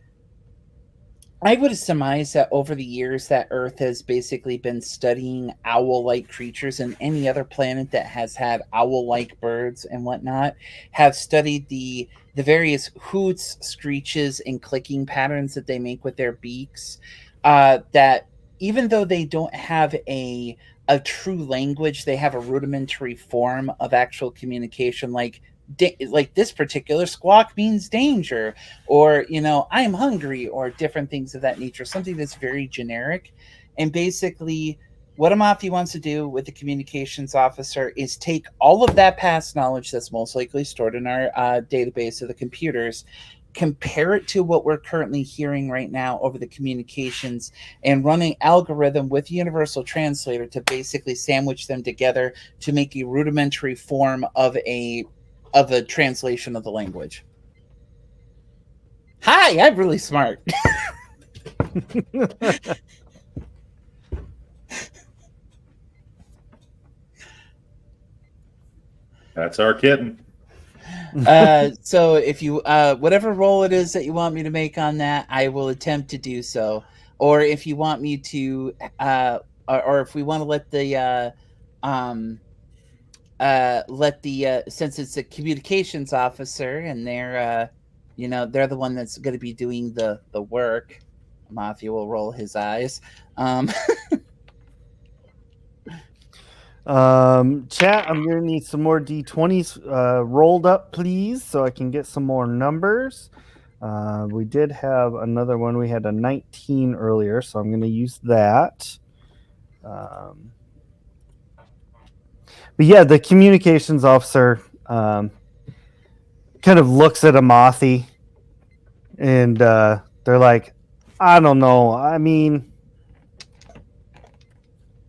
I would surmise that over the years that Earth has basically been studying owl-like creatures, and any other planet that has had owl-like birds and whatnot have studied the various hoots, screeches, and clicking patterns that they make with their beaks. That even though they don't have a true language, they have a rudimentary form of actual communication, like this particular squawk means danger, or I'm hungry, or different things of that nature, something that's very generic. And basically what Amafi wants to do with the communications officer is take all of that past knowledge that's most likely stored in our database of the computers, compare it to what we're currently hearing right now over the communications, and run an algorithm with Universal Translator to basically sandwich them together to make a rudimentary form of a translation of the language. Hi, I'm really smart. That's our kitten. So if you whatever role it is that you want me to make on that, I will attempt to do so. Or if you want me to or if we want to let the since it's a communications officer and they're they're the one that's going to be doing the work, Mafia will roll his eyes. Chat, I'm gonna need some more d20s rolled up, please, so I can get some more numbers. We did have another one. We had a 19 earlier, so I'm gonna use that. But yeah, the communications officer kind of looks at Amathi, and they're like, I don't know. I mean,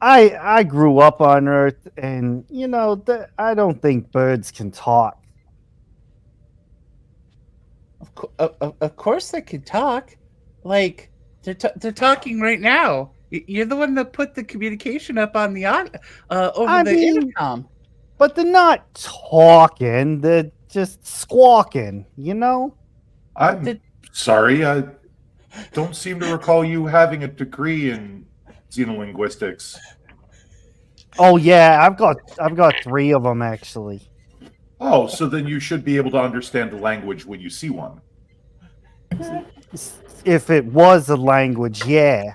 I grew up on Earth, and I don't think birds can talk. Of course they can talk. Like they're talking right now. You're the one that put the communication up on the over the intercom. But they're not talking; they're just squawking. I'm sorry. I don't seem to recall you having a degree in xenolinguistics. Oh yeah, I've got 3 of them actually. Oh, so then you should be able to understand the language when you see one. If it was a language, yeah,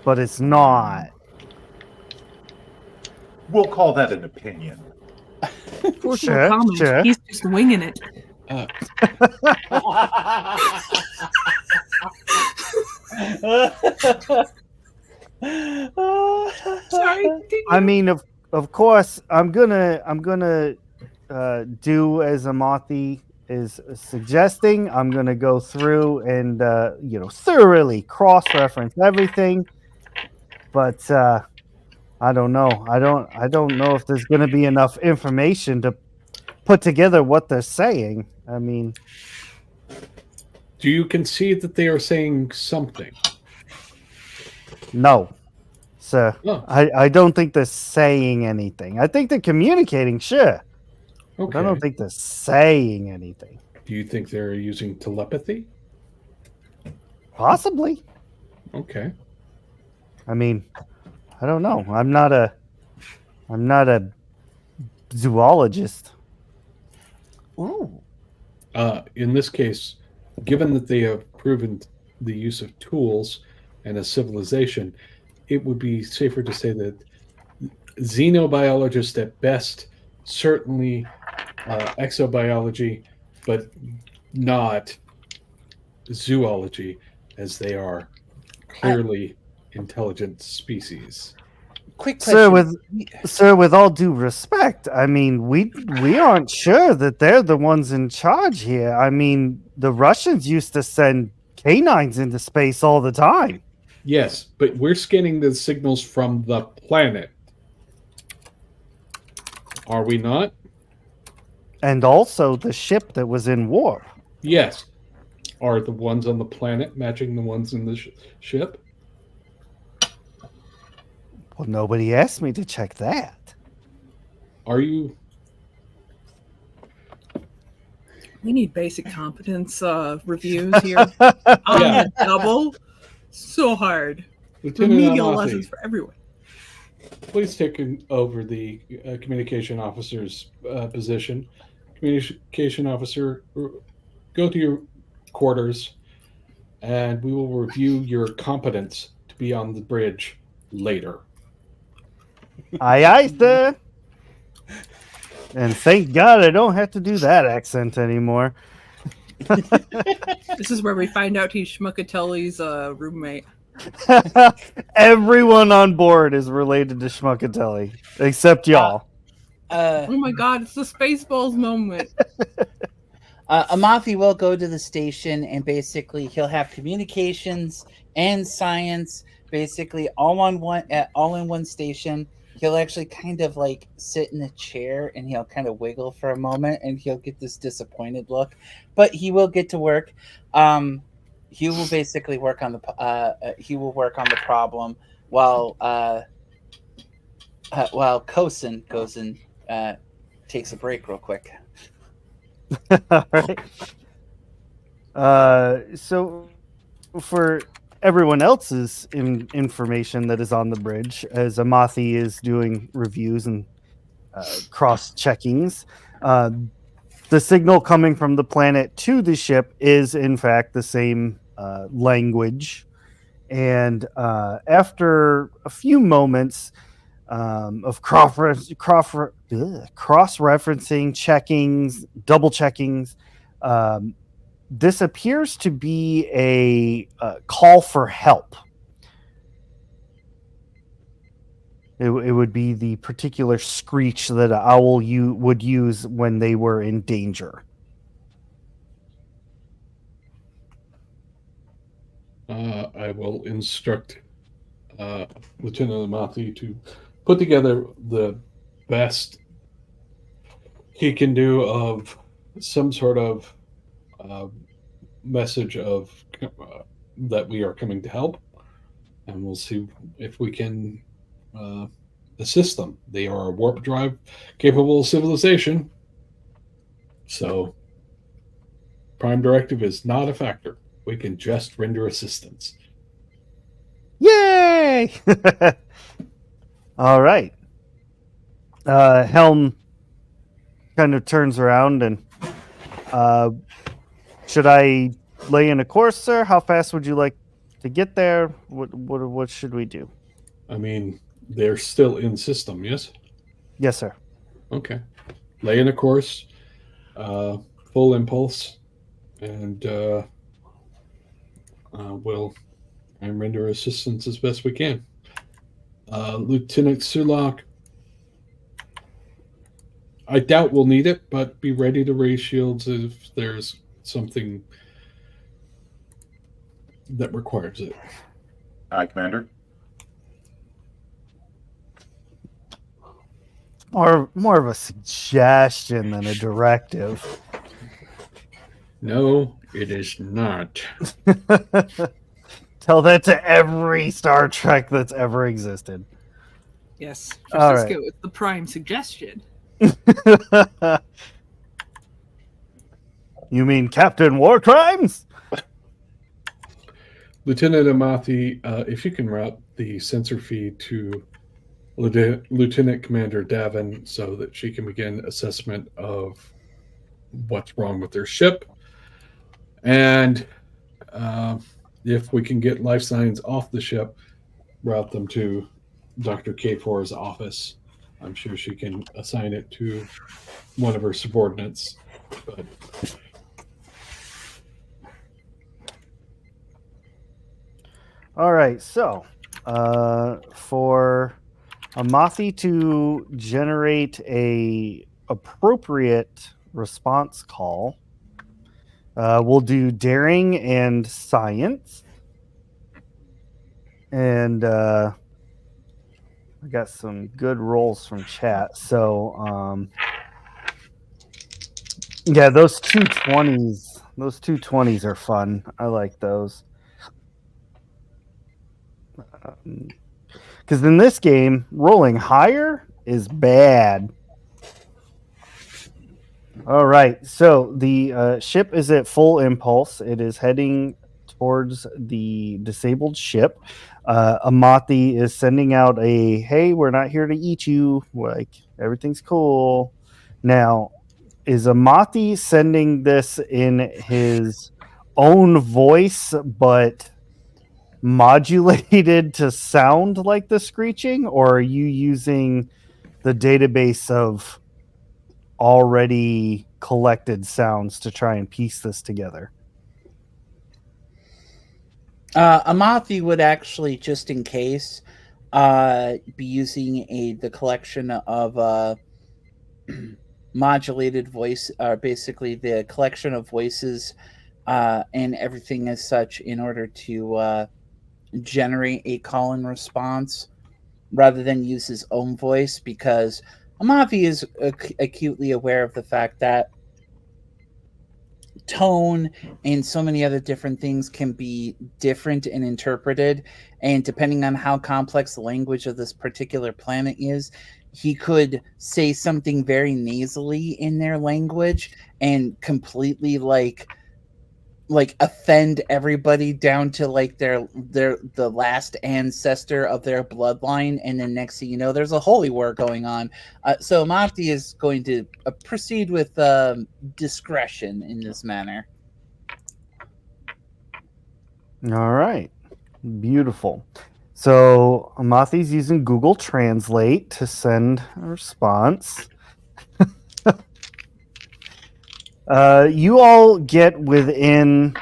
but it's not. We'll call that an opinion. Sure, sure. He's just winging it. Sorry. I mean, of course, I'm gonna do as Amathi is suggesting. I'm gonna go through and thoroughly cross-reference everything. But I don't know. I don't know if there's gonna be enough information to put together what they're saying. I mean, Do you concede that they are saying something? no, sir. Oh. I don't think they're saying anything. I think they're communicating, sure. Okay. I don't think they're saying anything. Do you think they're using telepathy? Possibly. Okay. I mean, I don't know. I'm not a zoologist. Ooh. In this case, given that they have proven the use of tools and a civilization, it would be safer to say that xenobiologists at best, certainly exobiology, but not zoology, as they are clearly intelligent species. Quick question. Sir, with all due respect, I mean, we aren't sure that they're the ones in charge here. I mean, the Russians used to send canines into space all the time. Yes, but we're scanning the signals from the planet. Are we not? And also the ship that was in warp. Yes. Are the ones on the planet matching the ones in the ship? Well, nobody asked me to check that. Are you? We need basic competence reviews here on the double. So hard. Lieutenant Remedial Amati, lessons for everyone. please take over the communication officer's position. Communication officer, go to your quarters, and we will review your competence to be on the bridge later. Aye, aye, sir. And thank God I don't have to do that accent anymore. This is where we find out he's Schmuckatelli's roommate. Everyone on board is related to Schmuckatelli, except y'all. Oh my god, it's the Spaceballs moment. Amathi will go to the station and basically he'll have communications and science basically all in one station. He'll actually kind of like sit in a chair and he'll kind of wiggle for a moment and he'll get this disappointed look, but he will get to work. He will basically work on the problem while Kosin goes and takes a break real quick. All right. So for everyone else's information that is on the bridge, as Amathi is doing reviews and cross-checkings, the signal coming from the planet to the ship is in fact the same language. And after a few moments of cross-referencing, checkings, double checkings, this appears to be a call for help. It would be the particular screech that an owl would use when they were in danger. I will instruct Lieutenant Amati to put together the best he can do of some sort of message of that we are coming to help, and we'll see if we can assist them. They are a warp drive capable civilization, so Prime Directive is not a factor. We can just render assistance. Yay! All right. Helm kind of turns around and should I lay in a course, sir? How fast would you like to get there? What should we do? I mean, they're still in system, yes? Yes, sir. Okay. Lay in a course, full impulse, and we'll try and render assistance as best we can. Lieutenant Sulak, I doubt we'll need it, but be ready to raise shields if there's something that requires it. Aye, Commander. More of a suggestion than a directive. No, it is not. Tell that to every Star Trek that's ever existed. Yes, All Francisco, right. it's the prime suggestion. You mean Captain War Crimes? Lieutenant Amati, if you can route the sensor feed to Lieutenant Commander Davin so that she can begin assessment of what's wrong with their ship. And if we can get life signs off the ship, route them to Dr. K4's office. I'm sure she can assign it to one of her subordinates. But All right, so for Amathi to generate a appropriate response call, we'll do daring and science. And I got some good rolls from chat. So yeah, those 220s are fun. I like those. Because in this game, rolling higher is bad. All right, so the ship is at full impulse. It is heading towards the disabled ship. Amathi is sending out a, hey, we're not here to eat you. Like, everything's cool. Now, is Amathi sending this in his own voice, but modulated to sound like the screeching, or are you using the database of already collected sounds to try and piece this together? Amathi would actually, just in case, be using the collection of modulated voice, basically the collection of voices and everything as such, in order to generate a call and response rather than use his own voice, because Amavi is acutely aware of the fact that tone and so many other different things can be different and interpreted, and depending on how complex the language of this particular planet is, he could say something very nasally in their language and completely like offend everybody down to like their the last ancestor of their bloodline, and then next thing you know, there's a holy war going on. So Mafti is going to proceed with discretion in this manner. All right, beautiful. So Amathi's using Google Translate to send a response. You all get within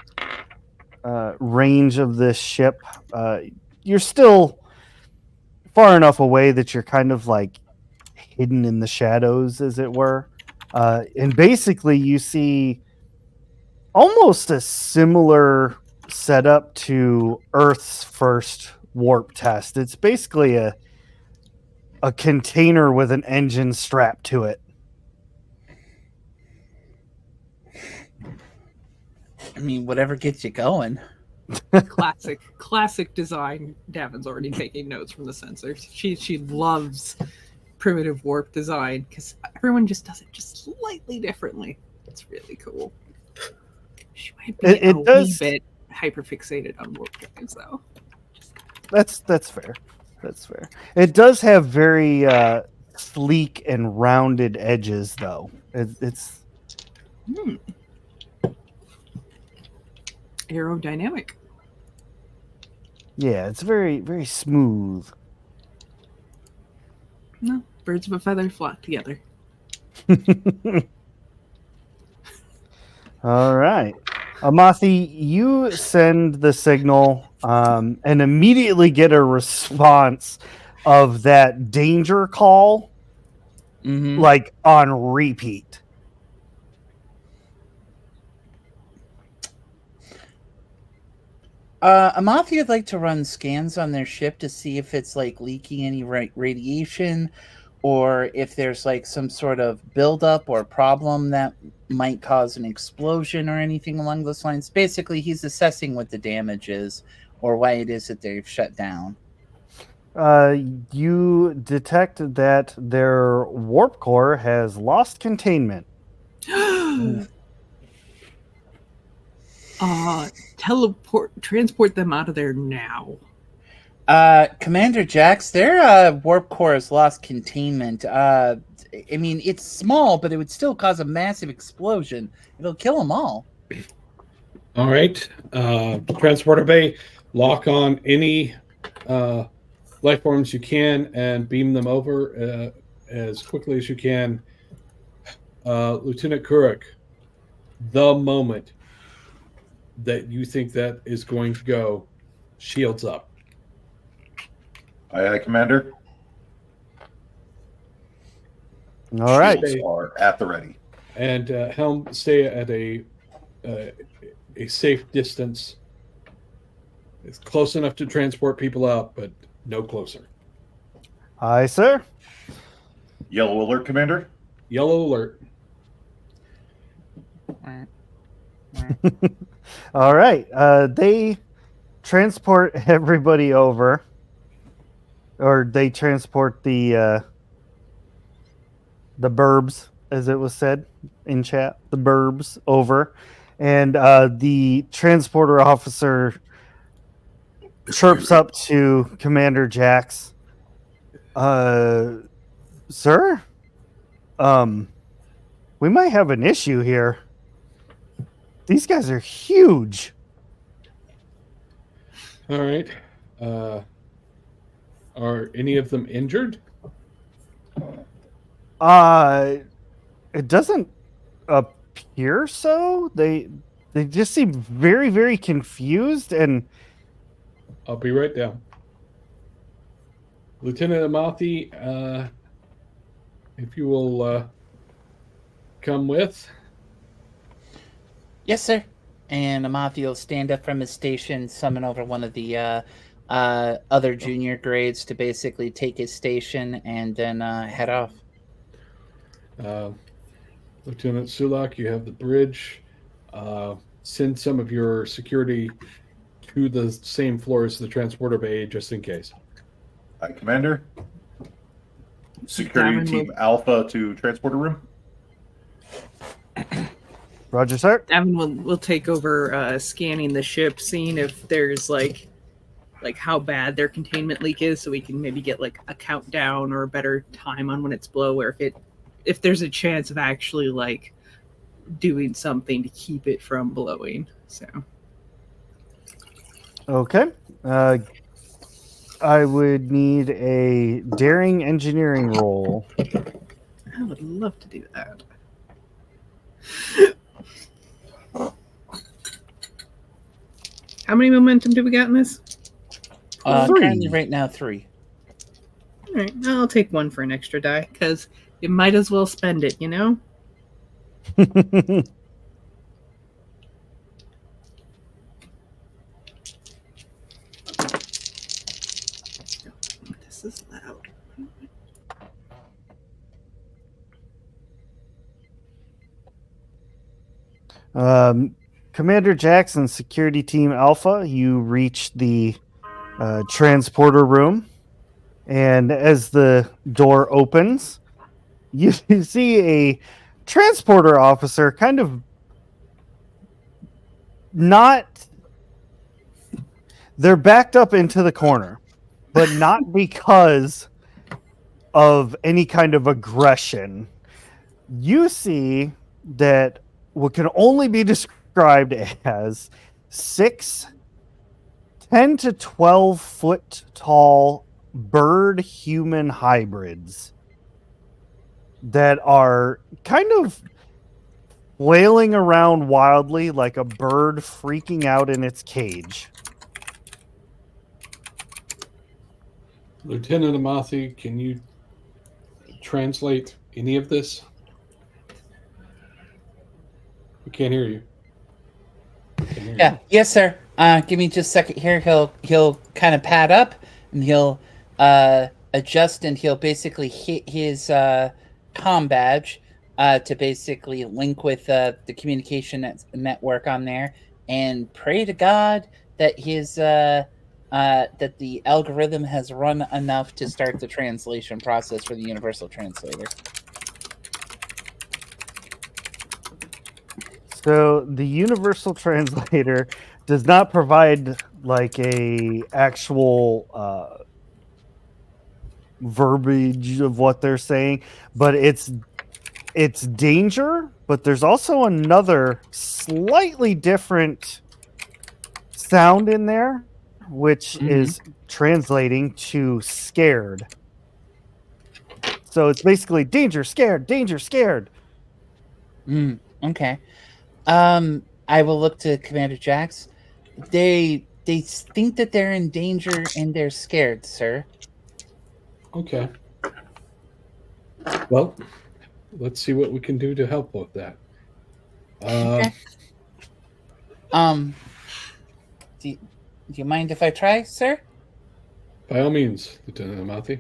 range of this ship. You're still far enough away that you're kind of like hidden in the shadows, as it were. And basically, you see almost a similar setup to Earth's first warp test. It's basically a container with an engine strapped to it. I mean, whatever gets you going. Classic design. Davin's already taking notes from the sensors. She loves primitive warp design because everyone just does it just slightly differently. It's really cool. She might be a wee bit hyperfixated on warp drives, though. That's fair. That's fair. It does have very sleek and rounded edges, though. It's aerodynamic. Yeah, it's very, very smooth. No, birds of a feather flock together. All right. Amathi, you send the signal and immediately get a response of that danger call, like on repeat. Amathi would like to run scans on their ship to see if it's like leaking any radiation, or if there's like some sort of buildup or problem that might cause an explosion or anything along those lines. Basically, he's assessing what the damage is or why it is that they've shut down. You detect that their warp core has lost containment. Transport them out of there now. Commander Jax, their warp core has lost containment. I mean, it's small, but it would still cause a massive explosion. It'll kill them all. All right. Transporter bay, lock on any life forms you can and beam them over as quickly as you can. Lieutenant Kuruk, the moment that you think that is going to go, shields up. Aye, aye, Commander. All right. Shields are at the ready. And Helm, stay at a safe distance. It's close enough to transport people out, but no closer. Aye, sir. Yellow alert, Commander. Yellow alert. All right. They transport everybody over, or they transport the burbs, as it was said in chat, the burbs over, And the transporter officer chirps up to Commander Jax. Sir? We might have an issue here. These guys are huge. All right. Are any of them injured? It doesn't appear so. They just seem very, very confused, and I'll be right down. Lieutenant Amathi, if you will come with. Yes, sir. And Amathi will stand up from his station, summon over one of the other junior grades to basically take his station, and then head off. Lieutenant Sulak, you have the bridge. Send some of your security to the same floor as the transporter bay, just in case. Hi, Commander. Security Team Alpha to transporter room. Roger, sir. Davin will take over scanning the ship, seeing if there's like how bad their containment leak is, so we can maybe get like a countdown or a better time on when it's blow, or if there's a chance of actually like doing something to keep it from blowing. So Okay. I would need a daring engineering roll. I would love to do that. How many momentum do we got in this? 3. Currently, right now, 3. All right, I'll take one for an extra die because you might as well spend it, you know? This is loud. Commander Jackson, Security Team Alpha, you reach the transporter room, and as the door opens, you see a transporter officer kind of not. They're backed up into the corner, but not because of any kind of aggression. You see that what can only be described as 10 to 12 foot tall bird human hybrids that are kind of flailing around wildly like a bird freaking out in its cage. Lieutenant Amathi, can you translate any of this? We can't hear you. Yeah, yes, sir. Give me just a second here. He'll kind of pad up, and he'll adjust, and he'll basically hit his comm badge to basically link with the communication network on there, and pray to God that his that the algorithm has run enough to start the translation process for the universal translator. So the universal translator does not provide like a actual verbiage of what they're saying, but it's danger, but there's also another slightly different sound in there, which is translating to scared. So it's basically danger, scared, danger, scared. Okay. I will look to Commander Jax. They think that they're in danger and they're scared, sir. Okay. Well, let's see what we can do to help with that. Okay. Do you mind if I try, sir? By all means, Lieutenant Amathi.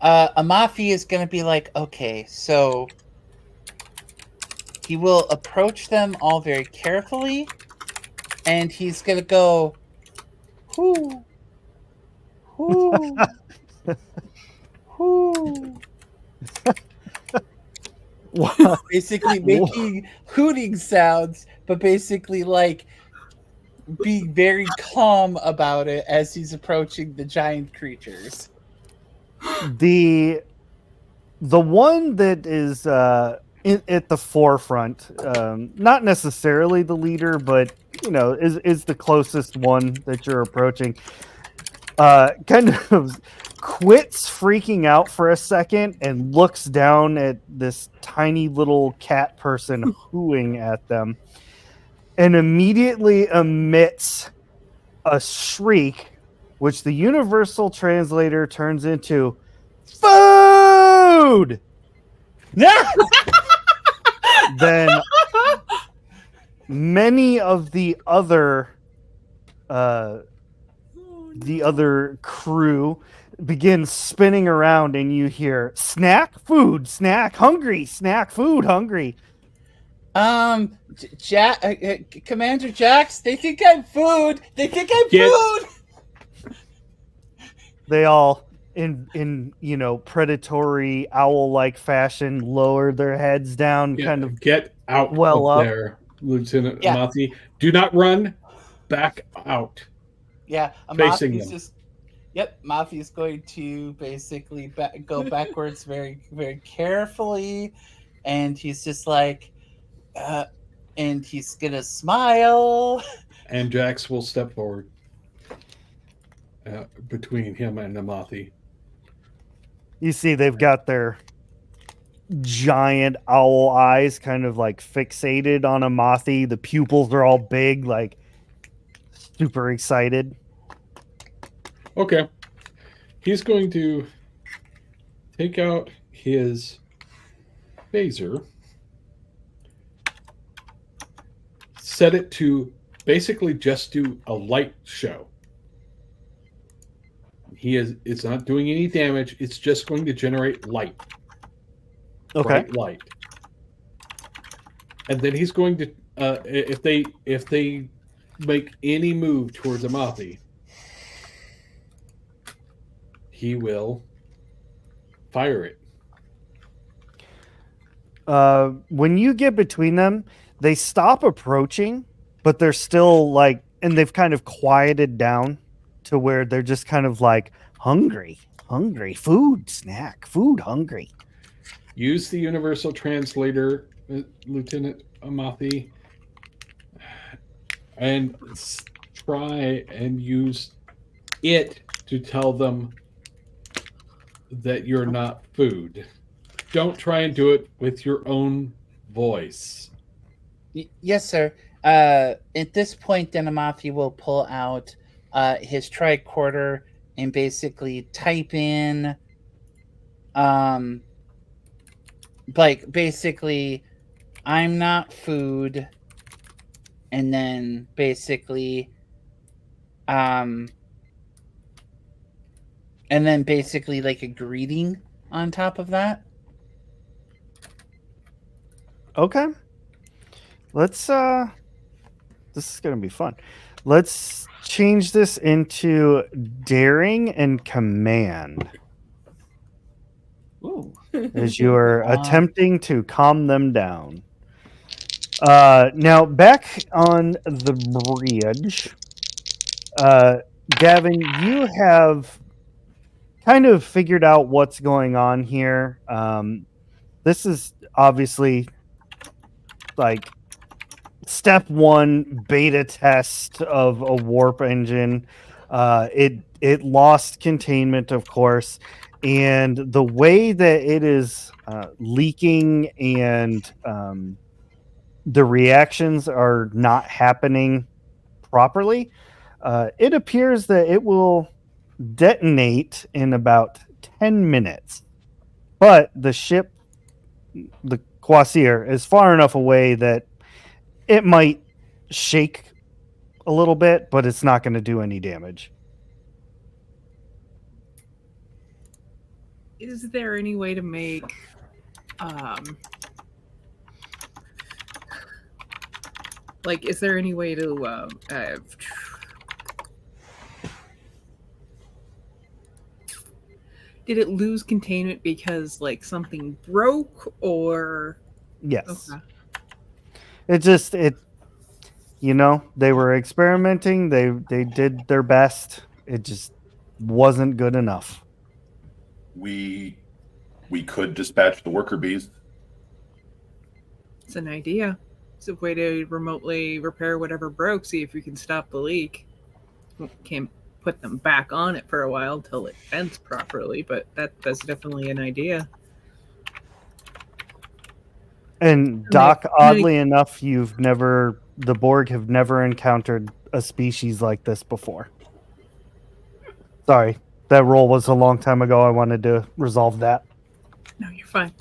Amafi is going to be like, okay, so he will approach them all very carefully, and he's going to go, whoo, whoo, whoo. basically making hooting sounds, but basically like being very calm about it as he's approaching the giant creatures. the one that is at the forefront, not necessarily the leader, but is the closest one that you're approaching. Kind of quits freaking out for a second and looks down at this tiny little cat person hooing at them, and immediately emits a shriek, which the universal translator turns into food. Then many of the other crew begin spinning around, and you hear snack, food, snack, hungry, snack, food, hungry. Commander Jax, they think I'm food. They think I'm food. They all, in predatory owl-like fashion, lower their heads down, kind of get out well of up. there, Lieutenant Amathi. Do not run. Back out. Yeah, facing Amathi's them. just. Yep, Mafi's going to basically go backwards very, very carefully, and he's just like, and he's gonna smile. And Jax will step forward between him and Amathi. You see, they've got their giant owl eyes kind of like fixated on Amathi. The pupils are all big, like super excited. Okay. He's going to take out his phaser, set it to basically just do a light show. It's not doing any damage, it's just going to generate light. Okay. Bright light. And then he's going to if they make any move towards Amathi, he will fire it. When you get between them, they stop approaching, but they're still like, and they've kind of quieted down to where they're just kind of like hungry, food, snack, food, hungry. Use the universal translator, Lieutenant Amathi, and try and use it to tell them that you're not food. Don't try and do it with your own voice. Yes, sir. At this point, then Amathi will pull out his tricorder and basically type in, like basically, I'm not food, and then basically, like a greeting on top of that. Okay. Let's this is gonna be fun. Let's change this into daring and command. Ooh. As you are attempting to calm them down. Now back on the bridge, Gavin, you have kind of figured out what's going on here. This is obviously like step one beta test of a warp engine. It lost containment, of course, and the way that it is leaking and the reactions are not happening properly. It appears that it will detonate in about 10 minutes, but the ship, the Kvasir, is far enough away that it might shake a little bit, but it's not going to do any damage. Is there any way to make like, is there any way to Did it lose containment because like something broke or Yes. okay. They were experimenting, they did their best. It just wasn't good enough. We could dispatch the worker bees. It's an idea. It's a way to remotely repair whatever broke, see if we can stop the leak. Can't put them back on it for a while until it vents properly, but that's definitely an idea. And Doc, oddly enough, the Borg have never encountered a species like this before. Sorry, that roll was a long time ago. I wanted to resolve that. No, you're fine.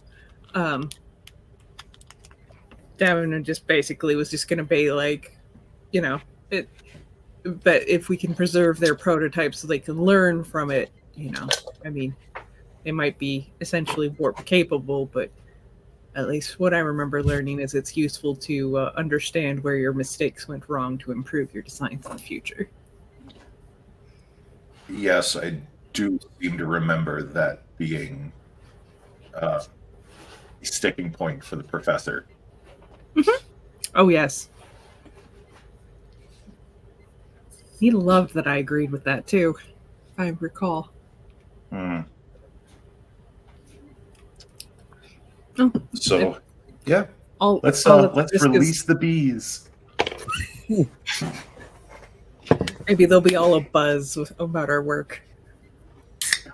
Davin just basically was just going to be like, it. But if we can preserve their prototype so they can learn from it, I mean, they might be essentially warp capable, but at least what I remember learning is it's useful to understand where your mistakes went wrong to improve your designs in the future. Yes, I do seem to remember that being a sticking point for the professor. Mm-hmm. Oh, yes. He loved that I agreed with that, too, if I recall. Mm. Oh, so, yeah. Let's let's release the bees. Maybe they'll be all abuzz about our work.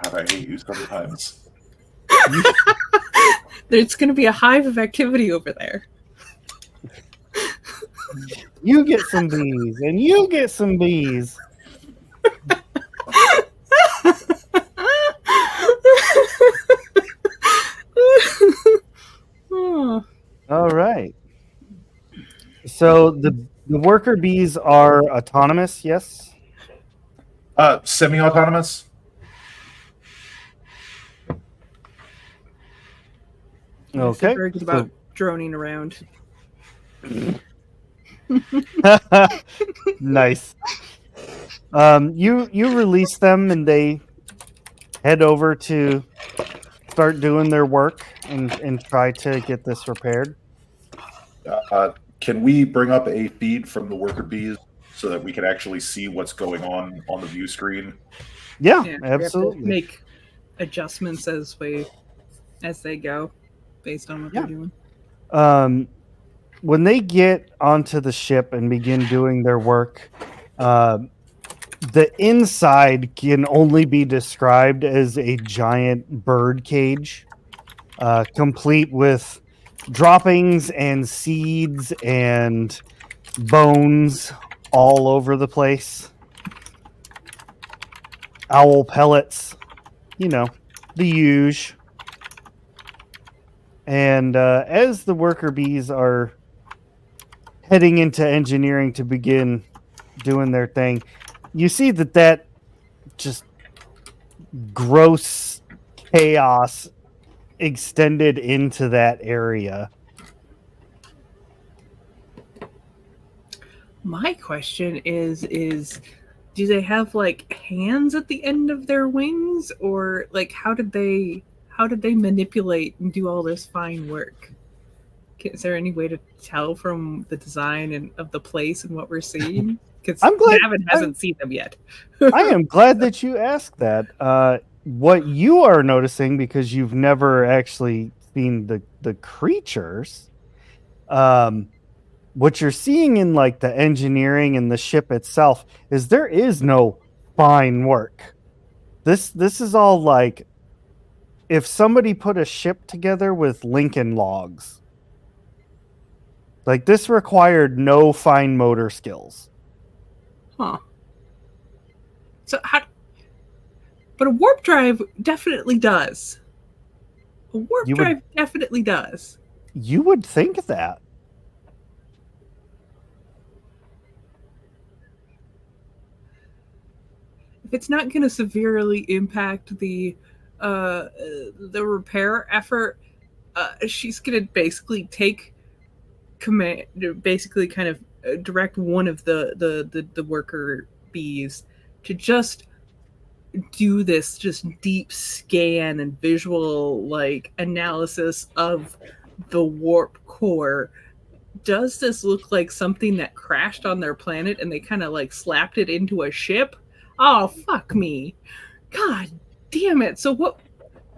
God, I hate you sometimes. There's going to be a hive of activity over there. You get some bees, and you get some bees. All right. So the worker bees are autonomous, yes? Semi-autonomous? Okay. Very good about droning around. Nice. You release them and they head over to start doing their work and try to get this repaired. Can we bring up a feed from the worker bees so that we can actually see what's going on the view screen? Yeah, We absolutely. have to make adjustments as they go, based on what they're doing. When they get onto the ship and begin doing their work, the inside can only be described as a giant bird cage, complete with droppings and seeds and bones all over the place. Owl pellets, the huge. And as the worker bees are heading into engineering to begin doing their thing, you see that just gross chaos extended into that area. My question is do they have like hands at the end of their wings, or like how did they manipulate and do all this fine work? Is there any way to tell from the design and of the place and what we're seeing? Because Gavin hasn't seen them yet. I am glad that you asked that. What you are noticing, because you've never actually seen the creatures, what you're seeing in like the engineering and the ship itself is there is no fine work. This is all like if somebody put a ship together with Lincoln logs. Like this required no fine motor skills. Huh. So but a warp drive definitely does. A warp drive definitely does. You would think that. If it's not going to severely impact the repair effort, she's going to basically take command, basically kind of direct one of the worker bees to just do this just deep scan and visual like analysis of the warp core, does this look like something that crashed on their planet and they kind of like slapped it into a ship? Oh, fuck me. God damn it. So what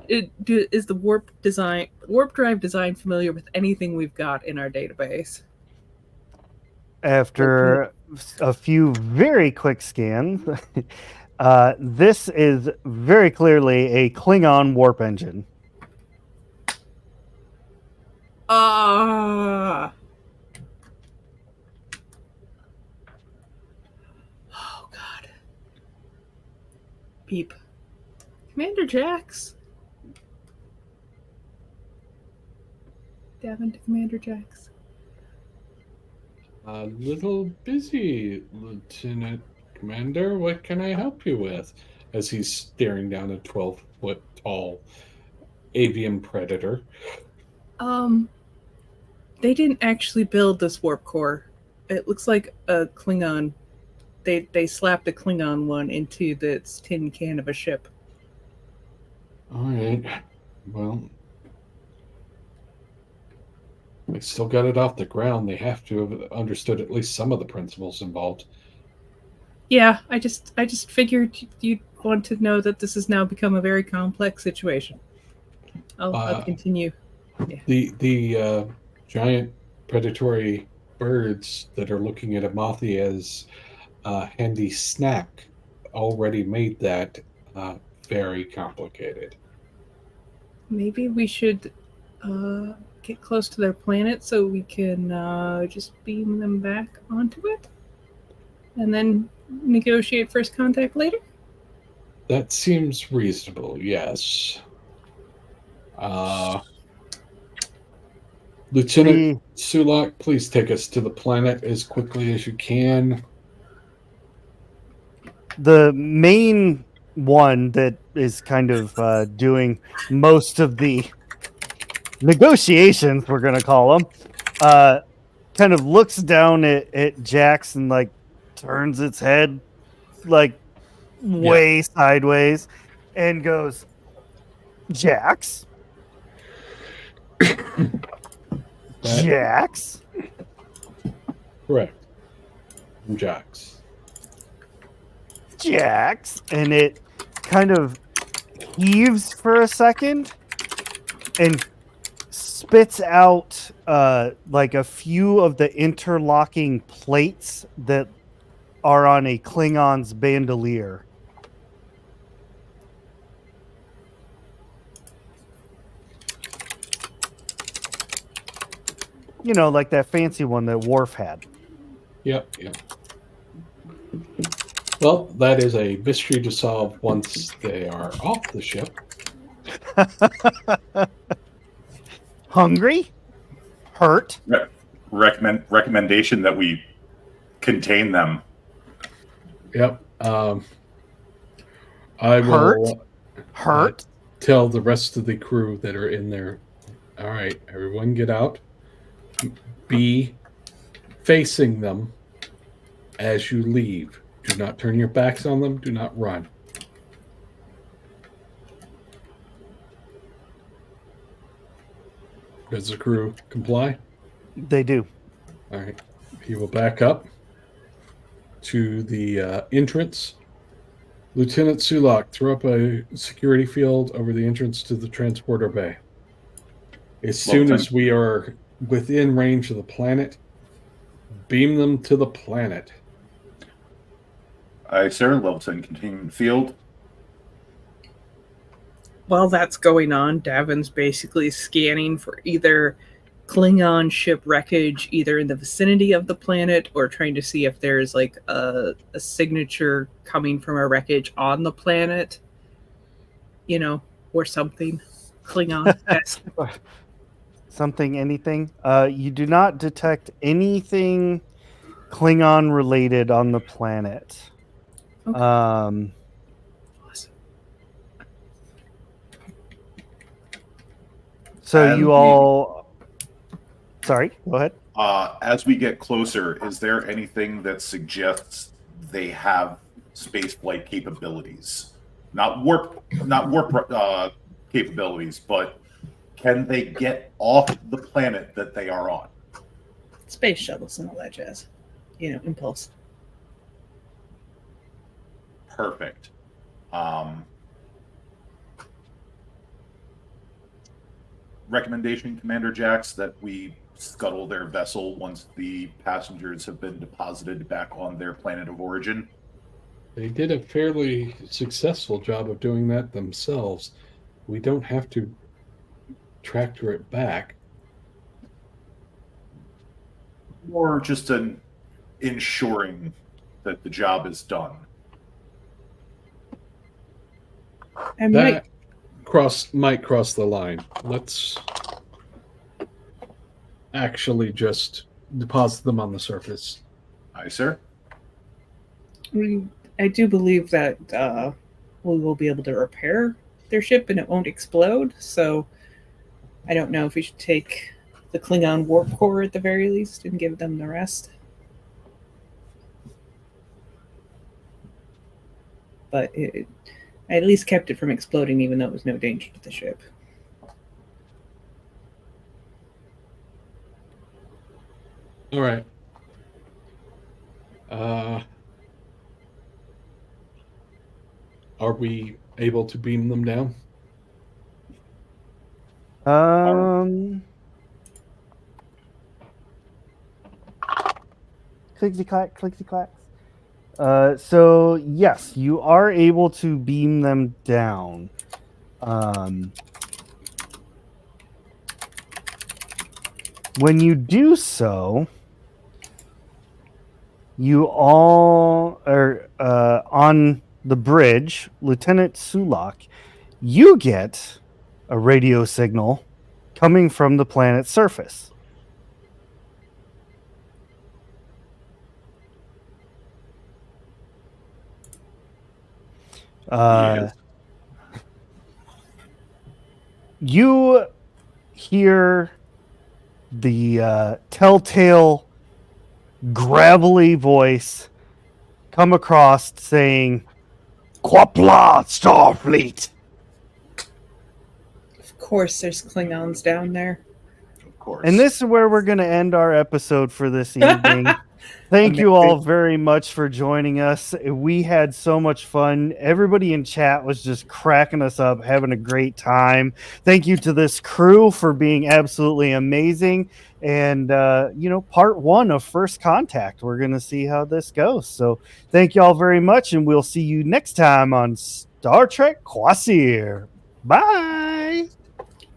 is the warp drive design familiar with anything we've got in our database? After a few very quick scans, this is very clearly a Klingon warp engine. Oh God. Beep. Commander Jax. Davin to Commander Jax. A little busy, Lieutenant Commander. What can I help you with? As he's staring down a 12-foot tall avian predator. They didn't actually build this warp core. It looks like a Klingon. They slapped a Klingon one into this tin can of a ship. All right. Well, they still got it off the ground. They have to have understood at least some of the principles involved. Yeah, I just figured you'd want to know that this has now become a very complex situation. I'll continue. Yeah. The giant predatory birds that are looking at Amathi as a handy snack already made that very complicated. Maybe we should get close to their planet so we can just beam them back onto it, and then negotiate first contact later. That seems reasonable. Yes. Lieutenant Sulak, please take us to the planet as quickly as you can. The main one that is kind of doing most of the negotiations, we're going to call them, kind of looks down at Jax and like turns its head like way sideways and goes, Jax? Jax? Correct. Jax. Jax. And it kind of heaves for a second and spits out like a few of the interlocking plates that are on a Klingon's bandolier. You know, like that fancy one that Worf had. Yep. Well, that is a mystery to solve once they are off the ship. Hungry? Hurt? Recommendation that we contain them. Yep. I will tell the rest of the crew that are in there. All right, everyone get out. Be facing them as you leave. Do not turn your backs on them. Do not run. Does the crew comply? They do. All right. He will back up to the entrance. Lieutenant Sulak, throw up a security field over the entrance to the transporter bay. As soon as we are within range of the planet, beam them to the planet. Aye, sir. Level 10 containment field. While that's going on, Davin's basically scanning for either Klingon ship wreckage, either in the vicinity of the planet or trying to see if there's like a signature coming from a wreckage on the planet, you know, or something Klingon-esque. Something, anything. You do not detect anything Klingon related on the planet. Okay. Awesome. So you all... Sorry, go ahead. As we get closer, is there anything that suggests they have spaceflight capabilities? not warp capabilities, but can they get off the planet that they are on? Space shuttles and all that jazz. Impulse. Perfect. Recommendation, Commander Jax, that we scuttle their vessel once the passengers have been deposited back on their planet of origin. They did a fairly successful job of doing that themselves. We don't have to tractor it back. Or just an ensuring that the job is done. And That might cross the line. Let's actually just deposit them on the surface. Aye, sir. I do believe that we will be able to repair their ship and it won't explode. So I don't know if we should take the Klingon warp core at the very least and give them the rest. But I at least kept it from exploding, even though it was no danger to the ship. All right. Are we able to beam them down? Clickety clack, clickety clacks. So yes, you are able to beam them down. When you do so, you all are on the bridge, Lieutenant Sulak. You get a radio signal coming from the planet's surface. Yes. You hear the telltale gravelly voice come across saying, "Quapla, Starfleet." Of course, there's Klingons down there. Of course. And this is where we're going to end our episode for this evening. Thank you all very much for joining us. We had so much fun. Everybody in chat was just cracking us up, having a great time. Thank you to this crew for being absolutely amazing. And, part 1 of First Contact. We're going to see how this goes. So thank you all very much. And we'll see you next time on Star Trek Kvasir. Bye.